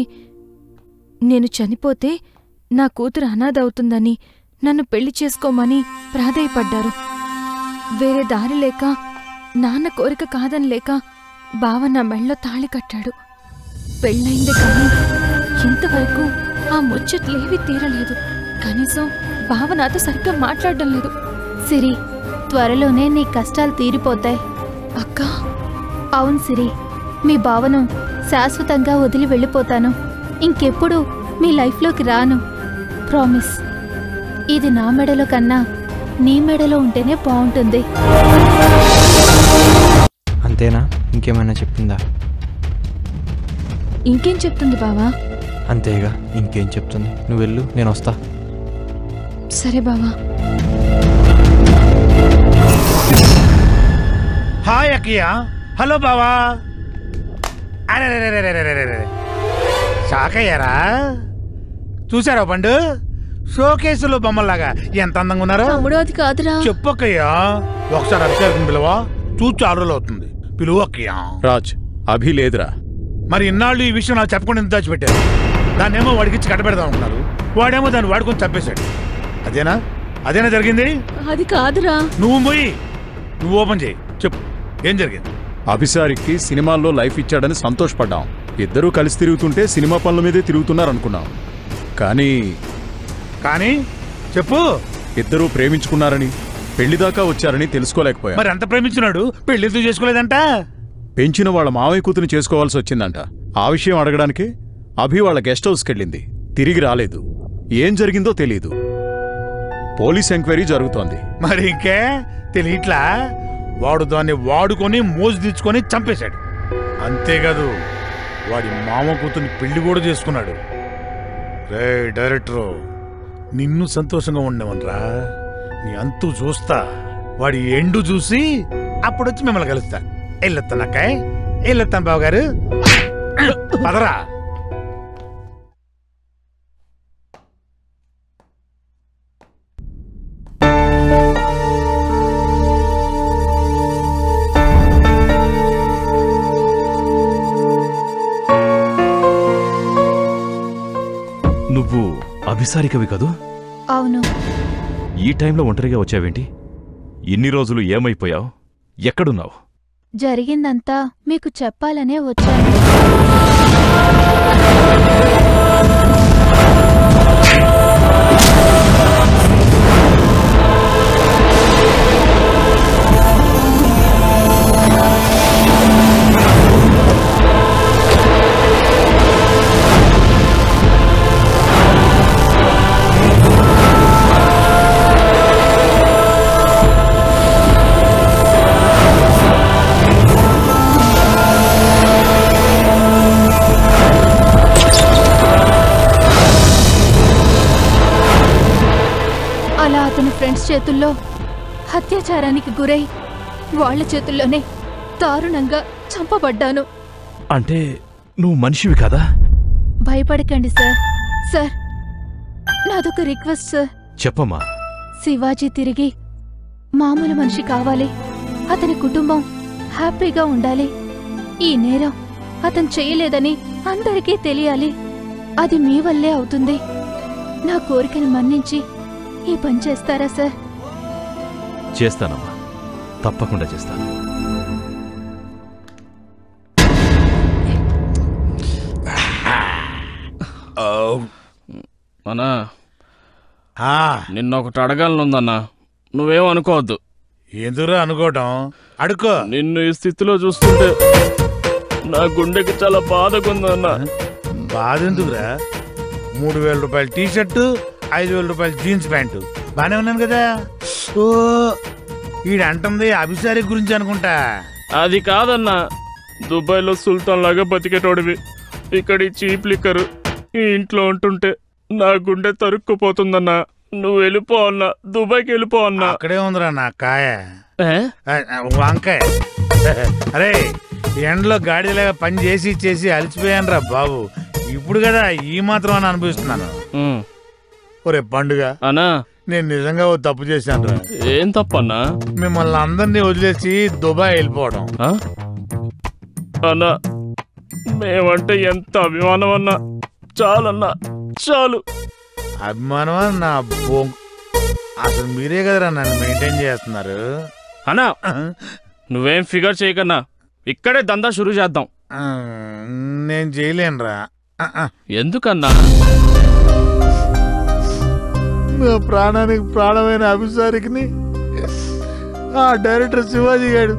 నేను చనిపోతే నా కూతురు అనాథ అవుతుందని నన్ను పెళ్లి చేసుకోమని ప్రాధేయపడ్డారు. వేరే దారి లేక, నాన్న కోరిక కాదని లేక బావ నా మెళ్ళో తాళి కట్టాడు. పెళ్ళైంది కానీ ఇంతవరకు ఆ ముచ్చట్లేవీ తీరలేదు. కనీసం బావ నాతో సరిగ్గా మాట్లాడడం లేదు. సిరి, త్వరలోనే నీ కష్టాలు తీరిపోతాయి. అక్క, అవును సిరి, మీ బావను శాశ్వతంగా వదిలి వెళ్ళిపోతాను. ఇంకెప్పుడు మీ లైఫ్లోకి రాను. ప్రామిస్. ఇది నా మెడలో కన్నా నీ మెడలో ఉంటేనే బాగుంటుంది. అంతేనా? ఇంకేమైనా చెప్పిందా? ఇంకేం చెప్తుంది బావా? అంతేగా, ఇంకేం చెప్తుంది. నువ్వు వెళ్ళు, నేను వస్తా. సరే బావా. హాయ్ అక్కయ్య. హలో బావా. అరే షాక్ అయ్యారా? చూసారా పండు? షోకేసులో బొమ్మల్లాగా ఎంత అందంగా ఉన్నారో. తమ్ముడు అది కాదురా. చెప్పు అక్కయ్య. ఒకసారి అభిషేకం పిలువా? చూచి 6 రోజులు అవుతుంది. పిలువు అక్కయ్య. రాజ్, అభి లేదురా. మరి ఇన్నాళ్ళు ఈ విషయం నాకు చెప్పకుండా ఎంత దాచిపెట్టారు? దాన్నేమో వాడికిచ్చి కట్టబెడదాం అనుకున్నారు. వాడేమో దాన్ని వాడుకొని చంపేశాడు. అదేనా జరిగింది? అది కాదురా. నువ్వు పోయి నువ్వు ఓపెన్ చేయి. చెప్పు, ఏం జరిగింది? అభిసారికి సినిమాల్లో లైఫ్ ఇచ్చాడని సంతోషపడ్డాం. ఇద్దరూ కలిసి తిరుగుతుంటే సినిమా పనుల మీదే తిరుగుతున్నారనుకున్నాం. కానీ చెప్పు. ఇద్దరూ ప్రేమించుకున్నారని, పెళ్లిదాకా వచ్చారని తెలుసుకోలేకపోయా. మరి ఎంత ప్రేమించున్నాడు, పెళ్లి చేసుకోలేదంట. పెంచిన వాళ్ళ మావయ్య కూతుని చేసుకోవాల్సి వచ్చిందంట. ఆ విషయం అడగడానికి అభి వాళ్ళ గెస్ట్ హౌస్కి వెళ్ళింది. తిరిగి రాలేదు. ఏం జరిగిందో తెలీదు. పోలీస్ ఎంక్వైరీ జరుగుతోంది. మరి ఇంకే తెలియట్లా? వాడు దాన్ని వాడుకొని మోజు తీర్చుకొని చంపేశాడు. అంతేకాదు, వాడి మామ కూతుర్ని పెళ్లి కూడా చేసుకున్నాడు. రే డైరెక్టరు, నిన్ను సంతోషంగా ఉండేవనరా. నీ అంతు చూస్తా. వాడి ఎండు చూసి అప్పుడొచ్చి మిమ్మల్ని కలుస్తా. వెళ్ళొస్తాను అక్కాయ్, వెళ్ళొస్తాను బావగారు. పదరా. నువ్వు అభిసారికవి కదూ? అవును. ఈ టైంలో ఒంటరిగా వచ్చావేంటి? ఇన్ని రోజులు ఏమైపోయావు? ఎక్కడున్నావు? జరిగిందంతా మీకు చెప్పాలనే వచ్చాను. అలా అతని ఫ్రెండ్స్ చేతుల్లో అత్యాచారానికి గురై వాళ్ళ చేతుల్లోనే దారుణంగా చంపబడ్డాను. అంటే నువ్వు మనిషివి కదా? భయపడకండి సార్. సార్, నాదొక రిక్వెస్ట్ సార్. చెప్పమ్మా. శివాజీ తిరిగి మామూలు మనిషి కావాలి. అతని కుటుంబం హ్యాపీగా ఉండాలి. ఈ నేరం అతను చేయలేదని అందరికీ తెలియాలి. అది మీ వల్లే అవుతుంది. నా కోరికను మన్నించి ఈ పని చేస్తారా సార్? చేస్తానమ్మా, తప్పకుండా చేస్తాను. అన్నా, నిన్నొకటి అడగాలనుందన్నా. నువ్వేం అనుకోవద్దు. ఎందుకు అనుకోవటం? అడుకో. నిన్ను ఈ స్థితిలో చూస్తుంటే నా గుండెకి చాలా బాధగుందన్నా. బాధ ఎందుకురా? 3000 రూపాయల టీషర్టు, 5000 రూపాయల జీన్స్ ప్యాంటు, బానే ఉన్నాను కదా. ఓ, ఈడంటుంది అభిసారి గురించి అనుకుంటా. అది కాదన్నా, దుబాయ్లో సుల్తాన్ లాగా బతికేటోడివి. ఇక్కడి చీప్ లిక్కర్ ఈ ఇంట్లో ఉంటుంటే నా గుండె తరుక్కుపోతుందన్నా. నువ్వు వెళ్ళిపో అన్నా, దుబాయ్కి వెళ్ళిపో అన్నా. అక్కడే ఉందిరా నా కాయ, వంకాయ. అరే, ఎండలో గాడిలాగా పని చేసి చేసి అలసిపోయాను రా బాబు. ఇప్పుడు కదా ఈ మాత్రం అని అనిపిస్తున్నాను. ఒరే పండుగ అన్నా, నేను నిజంగా ఓ తప్పు చేశాను రా. ఏం తప్పన్నా? మిమ్మల్ని అందరినీ వదిలేసి దుబాయ్ వెళ్ళిపోవడం. అన్నా, మేమంటే ఎంత అభిమానం అన్నా. చాలన్నా, చాలు. అభిమానమా నా అసలు మీరే కదరా నన్ను మెయింటైన్ చేస్తున్నారు. అన్నా, నువ్వేం ఫిగర్ చేయకన్నా, ఇక్కడే దందా షురూ చేద్దాం. నేను చేయలేనురా. ఎందుకన్నా? నా ప్రాణానికి ప్రాణమైన అభిసారికి ఆ డైరెక్టర్ శివాజీ గారు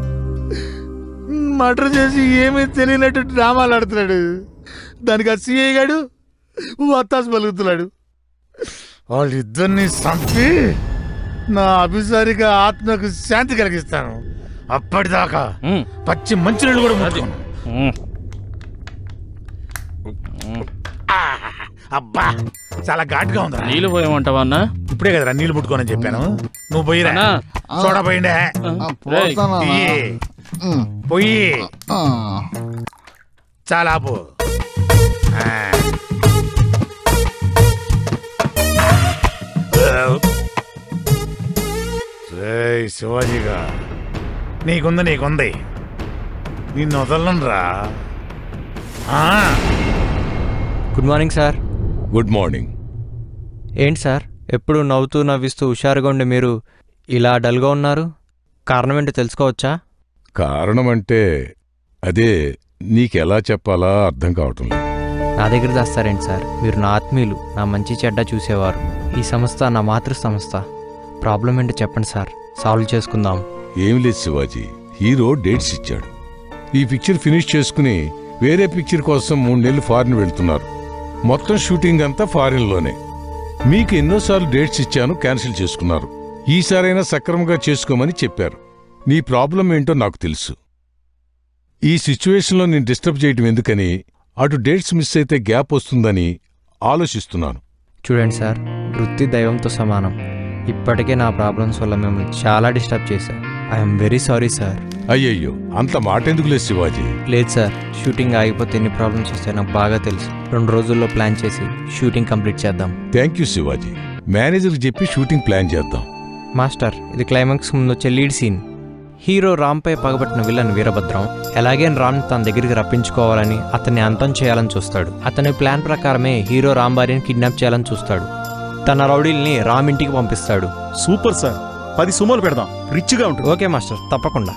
మర్డర్ చేసి ఏమీ తెలియనట్టు డ్రామాలు ఆడుతున్నాడు. దానికి ఆ సిఐ గారు వత్తాసు పలుకుతున్నాడు. వాళ్ళిద్దరిని చంపి నా అభిసారిగా ఆత్మకు శాంతి కలిగిస్తాను. అప్పటిదాకా పచ్చి మంచినీళ్ళు కూడా ముట్టుకోను. అబ్బా చాలా ఘాటుగా ఉందా. నీళ్ళు పోయమంటావా అన్న? ఇప్పుడే కదరా నీళ్లు ముట్టుకోనని చెప్పాను. నువ్వు పోయిరా. సోడా పోయిండే పోయి చాలా పో. శివాజీగా నీకుంది నిన్ను వదలను రా. Good morning sir. Good morning. ఏంటి సార్ ఎప్పుడు నవ్వుతూ నవ్విస్తూ హుషారుగా ఉండి మీరు ఇలా డల్గా ఉన్నారు? కారణం ఏంటో తెలుసుకోవచ్చా? కారణం అంటే అదే నీకెలా చెప్పాలా అర్థం కావటం లేదు. నా దగ్గర దాస్తారేంటి సార్? మీరు నా ఆత్మీయులు, నా మంచి చెడ్డ చూసేవారు. ఈ సంస్థ నా మాతృ సంస్థ. ప్రాబ్లం ఏంటో చెప్పండి సార్, సాల్వ్ చేసుకుందాం. ఏం లేదు శివాజీ, హీరో డేట్స్ ఇచ్చాడు. ఈ పిక్చర్ ఫినిష్ చేసుకుని వేరే పిక్చర్ కోసం 3 నెలలు ఫారిన్ వెళ్తున్నారు. మొత్తం షూటింగ్ అంతా ఫారిన్లోనే. మీకు ఎన్నోసార్లు డేట్స్ ఇచ్చాను, క్యాన్సిల్ చేసుకున్నారు. ఈసారైనా సక్రమంగా చేసుకోమని చెప్పారు. నీ ప్రాబ్లం ఏంటో నాకు తెలుసు. ఈ సిచ్యువేషన్లో నేను డిస్టర్బ్ చేయడం ఎందుకని, అటు డేట్స్ మిస్ అయితే గ్యాప్ వస్తుందని ఆలోచిస్తున్నాను. చూడండి సార్, వృత్తి దైవంతో సమానం. ఇప్పటికే నా ప్రాబ్లమ్స్ వల్ల మిమ్మల్ని చాలా డిస్టర్బ్ చేశాను. I'm very sorry sir. అయ్యయ్యో, అంత మాట ఎందుకు లేదు శివాజీ. లేదు సార్, షూటింగ్ ఆగిపోతే ఎన్ని ప్రాబ్లమ్స్ వస్తాయో నాకు బాగా తెలుసు. 2 రోజుల్లో ప్లాన్ చేసి షూటింగ్ కంప్లీట్ చేద్దాం. Thank you Shivaji. మేనేజర్కి చెప్పి షూటింగ్ ప్లాన్ చేద్దాం. మాస్టర్, ఇది క్లైమాక్స్ ముందు వచ్చే లీడ్ సీన్. హీరో రామ్పై పగబట్టిన విలన్ వీరభద్రం ఎలాగైనా రామ్ని తన దగ్గరికి రప్పించుకోవాలని, అతన్ని అంతం చేయాలని చూస్తాడు. అతని ప్లాన్ ప్రకారమే హీరో రామ్ భార్యని కిడ్నాప్ చేయాలని చూస్తాడు. తన రౌడీల్ని రామ్ ఇంటికి పంపిస్తాడు. సూపర్ సార్, 10 సుమోలు పెడదాం, రిచ్గా ఉంటుంది. ఓకే మాస్టర్, తప్పకుండా.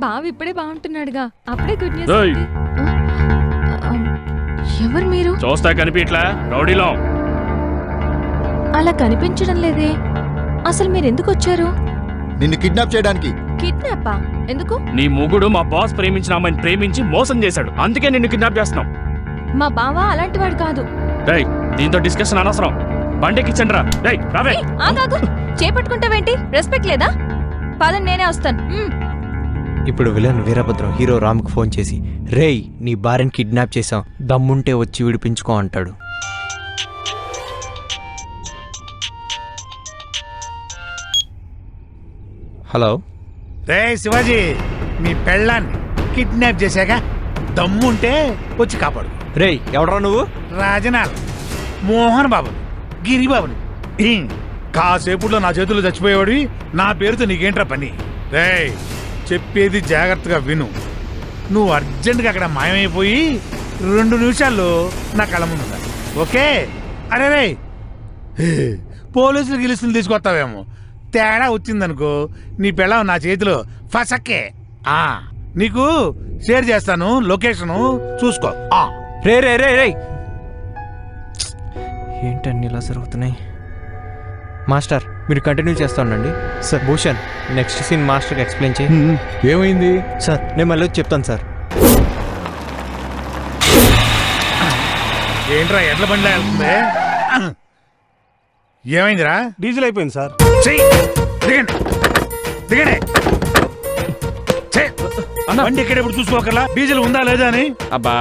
బావ ఇప్పుడే బాగుంటున్నాడుగా, అప్పుడే గుడ్ న్యూస్. ఏయ్! ఎవరు మీరు? చూస్తా కనిపించట్లా రౌడీలో. అలా కనిపించడం లేదే. అసలు మీరు ఎందుకు వచ్చారు? నిన్ను కిడ్నాప్ చేయడానికి. కిడ్నాపా? ఎందుకు? నీ మొగుడు మా బాస్ ప్రేమించిన అమ్మాయిని ప్రేమించి మోసం చేశాడు, అందుకే నిన్ను కిడ్నాప్ చేస్తున్నాం. మా బావ అలాంటి వాడు కాదు. డేయ్, దీంతో డిస్కషన్ అనవసరం. బండికిచ్చండి రా. డేయ్ రావే. ఆగాగు, చేపట్టుకుంటావేంటి? రెస్పెక్ట్ లేదా? పదండి, నేనే వస్తాను. ఇప్పుడు విలన్ వీరభద్రం హీరో రామ్కు ఫోన్ చేసి, రేయ్ నీ భార్యని కిడ్నాప్ చేశాం, దమ్ముంటే వచ్చి విడిపించుకో అంటాడు. హలో. రే శివాజీ, మీ పెళ్ళాన్ని కిడ్నాప్ చేశాక దమ్ముంటే వచ్చి కాపాడు. రేయ్ ఎవడరా నువ్వు? రాజనాల్ మోహన్ బాబు, గిరిబాబుని. కాసేపుట్లో నా చేతుల్లో చచ్చిపోయేవాడివి, నా పేరుతో నీకేంట్రా పని? రే చెప్పేది జాగ్రత్తగా విను. నువ్వు అర్జెంటుగా అక్కడ మాయమైపోయి 2 నిమిషాల్లో నా కళ్ళ ముందు ఉండాలి. ఓకే? అరే రే, పోలీసులు గిలుసులు తీసుకొస్తావేమో, తేడా వచ్చిందనుకో నీ పెళ్ళం నా చేతిలో ఫసక్కే. నీకు షేర్ చేస్తాను లొకేషను, చూసుకో. రే రే రే రే ఏంటన్నీ ఇలా జరుగుతున్నాయి? మాస్టర్, మీరు కంటిన్యూ చేస్తా ఉండండి. సార్ భూషణ్, నెక్స్ట్ సీన్ మాస్టర్కి ఎక్స్ప్లెయిన్ చేయి. ఏమైంది సార్? నేను మళ్ళీ చెప్తాను సార్. ఏంట్రా ఎడ్ల బండిలో వెళ్తుంది? ఏమైందిరా? డీజిల్ అయిపోయింది సార్. దిగండి దిగండి. బండి ఎక్కడెప్పుడు చూసుకోకల్లా డీజిల్ ఉందా లేదా అని. అబ్బా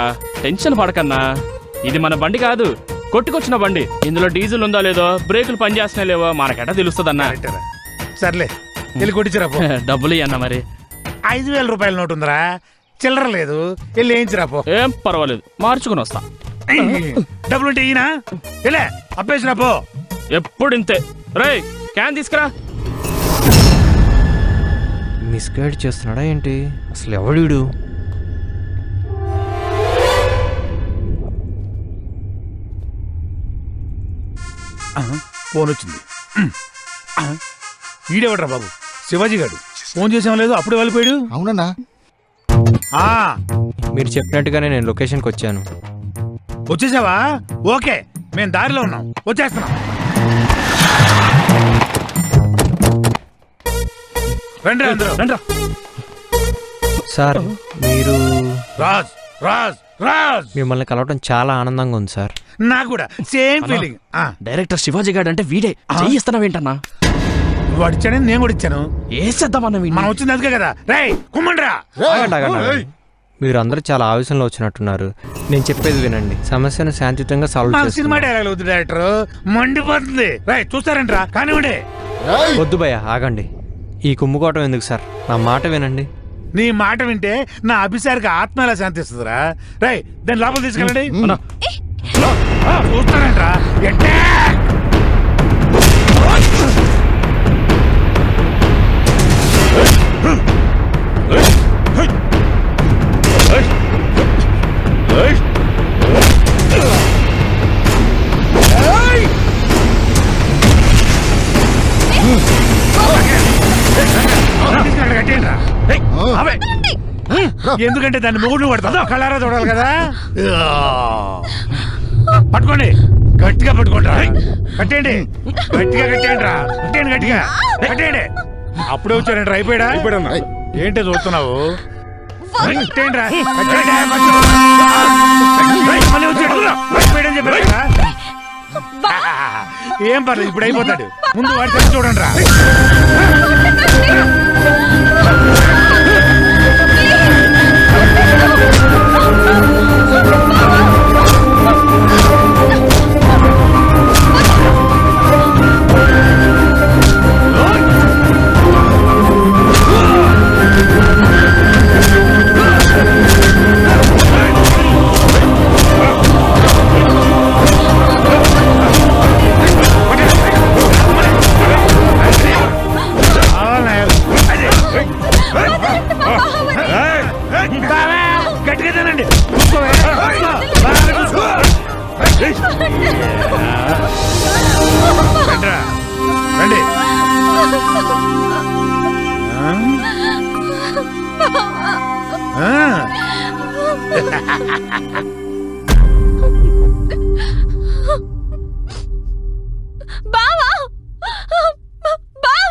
టెన్షన్ పడకన్నా, ఇది మన బండి కాదు, కొట్టుకొచ్చిన బండి. ఇందులో డీజిల్ ఉందా లేదో, బ్రేకులు పనిచేస్తున్నాయి లేవో మనకెట తెలుస్తుందన్నా. సర్లే వెళ్ళి కొట్టించరా. డబ్బులు ఇయ్యన్నా మరి. 5,000 రూపాయల నోటు ఉందరా, చిల్లర లేదు, వెళ్ళి వేయించిరా పో. ఏం పర్వాలేదు, మార్చుకుని వస్తా. డబ్బులుంటే ఈయన వెళ్ళే అప్పేసిరా పో. ఎప్పుడు ఇంతే. రేయ్ క్యాన్ తీసుకురా. మిస్గైడ్ చేస్తున్నాడా ఏంటి? అసలు ఎవడు? ఫోన్ వచ్చింది. ఈడేవడ్రా బాబు? శివాజీ గారు ఫోన్ చేసాం లేదు, అప్పుడే వెళ్ళిపోయాడు. అవునన్నా. మీరు చెప్పినట్టుగానే నేను లొకేషన్కి వచ్చాను. వచ్చేసావా? ఓకే, మేము దారిలో ఉన్నాం, వచ్చేస్తున్నాం. రండి అందరూ రండి. సార్ మీరు రాజ్ రాజ్ రాజ్ మిమ్మల్ని కలవటం చాలా ఆనందంగా ఉంది సార్. నాకు కూడా సేమ్ ఫీలింగ్. డైరెక్టర్ శివాజీ గారు అంటే వీడే చెయ్యిస్తున్నావేంటన్నా? వాడు ఇచ్చాడని నేను కూడా ఇచ్చాను. వేసేద్దామన్నా మనం వచ్చింది అందుకే కదా. రే కుమ్మండ్రా. మీరు అందరూ చాలా ఆవేశంలో వచ్చినట్టున్నారు. నేను చెప్పేది వినండి. సమస్యను శాంతియుతంగా సాల్వ్ సినిమా చేసుకుందాం. డైలాగ్ వద్దు డైరెక్టర్, మండిపోతుంది. రైట్ చూస్తారంట్రా కానివ్వండి. వద్దు భయ్య ఆగండి. ఈ కుమ్ముకోవటం ఎందుకు సార్? నా మాట వినండి. నీ మాట వింటే నా అభిసారికి ఆత్మ ఎలా శాంతిస్తుందిరా? రై దాన్ని లోపల తీసుకెళ్ళండి. చూస్తానంట్రా. ఎందుకంటే దాన్ని మొగుడు పడతా కళ్ళారా చూడాలి కదా. పట్టుకోండి, గట్టిగా పట్టుకోండి. కట్టేయండి, గట్టిగా కట్టేయండి రా. కట్టేయండి, గట్టిగా కట్టేయండి. అప్పుడే వచ్చారండి. అయిపోయాడా? ఏంటి చూస్తున్నావు? కట్టేయండి రా. మళ్ళీ వచ్చాడు. అయిపోయాడని చెప్పారు కదా. ఏం పర్లేదు, ఇప్పుడు అయిపోతాడు. ముందు వాడి తెలిసి చూడండి రా. గట్టిగా తినండి. రండి. బావా బావా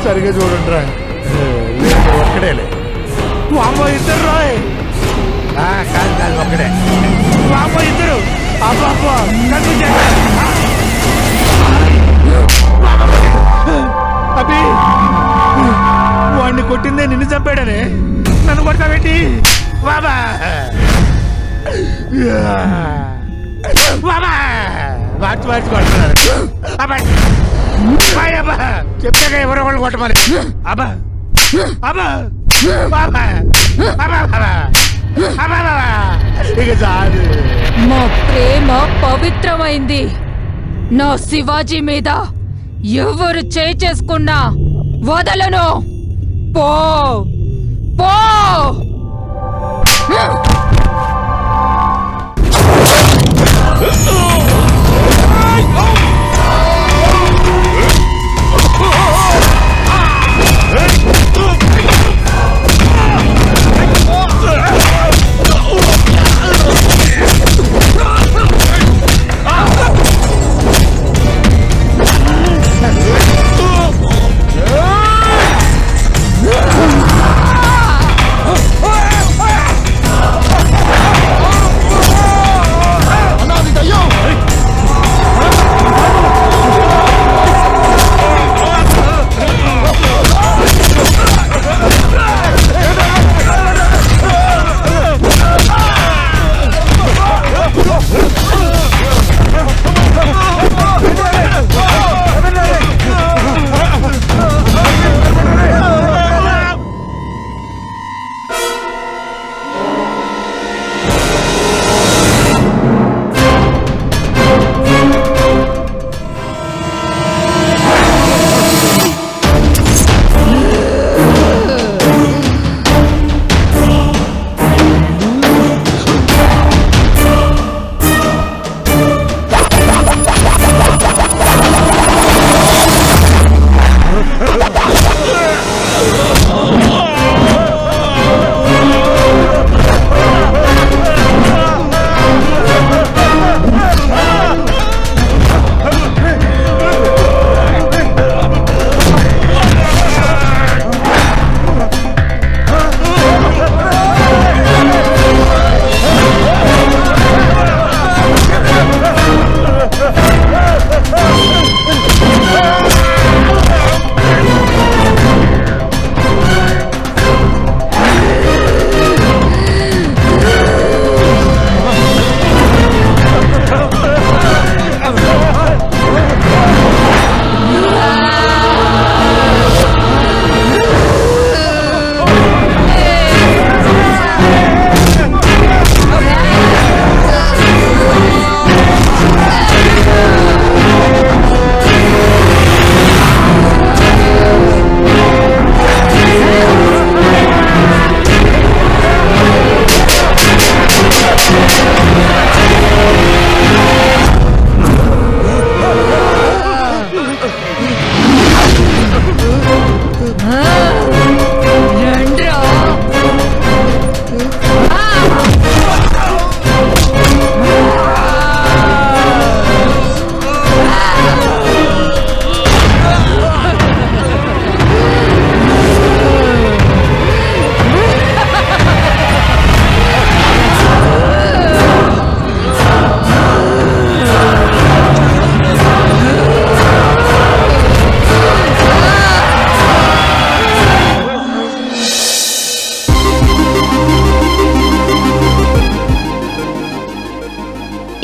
సరిగా చూడండి రా. ఒక్కడేలే. వామ్మో ఇద్దరు రాయ్. కాదు కాదు ఒక్కడే. వామ్మో ఇద్దరు. అబ్బా అబ్బి వాడిని కొట్టిందే నిన్ను చంపాడని నన్ను కొడతాబెట్టి. బాబా బాబా మార్చి మార్చి కొడుతున్నారు. అబ్బాయి అబ్బా చెప్తాగా ఎవరో వాళ్ళు కొట్టమని. అబ్బా అబ్బా బాబా అబ్బా ఇక చాలు. మా ప్రేమ పవిత్రమైంది. నా శివాజీ మీద ఎవరు చేయి చేసుకున్నా వదలను. పో పో.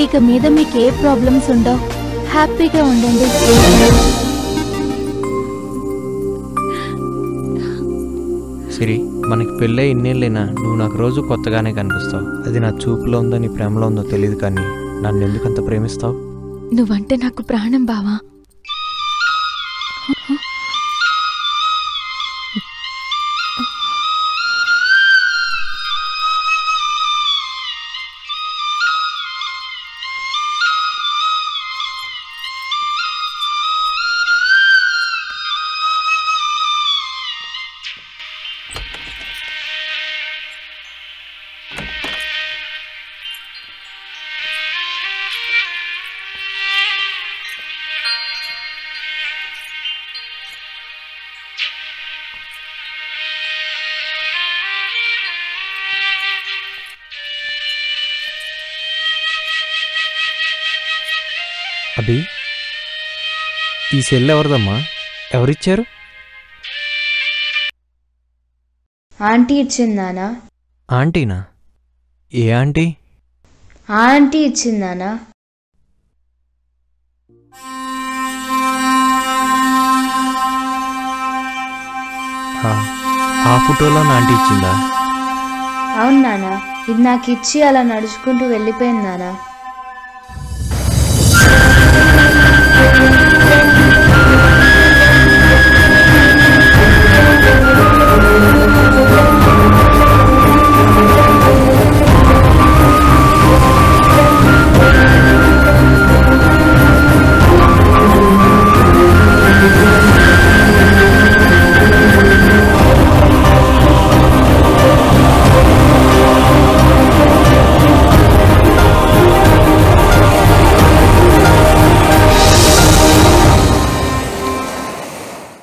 ఇక మీద మీకు ఏ ప్రాబ్లమ్స్ ఉండవు. హ్యాపీగా ఉండండి. సిరి, మనకి పెళ్ళే ఇన్నేళ్ళైనా నువ్వు నాకు రోజు కొత్తగానే కనిపిస్తావు. అది నా చూపులో ఉందో నీ ప్రేమలో ఉందో తెలియదు, కానీ నన్ను ఎందుకంత ప్రేమిస్తావు? నువ్వంటే నాకు ప్రాణం బావా. అభి, ఈ సెల్ ఎవరిదమ్మా? ఎవరిచ్చారు? ఆంటీ ఇచ్చిందానా? ఆంటీనా? ఏ ఆంటీ? ఆంటీ ఇచ్చిందానా? ఆ ఫోటోలో నా ఆంటీ ఇచ్చిందా? అవును నానా, ఇది నాకు ఇచ్చి అలా నడుచుకుంటూ వెళ్ళిపోయింది నానా.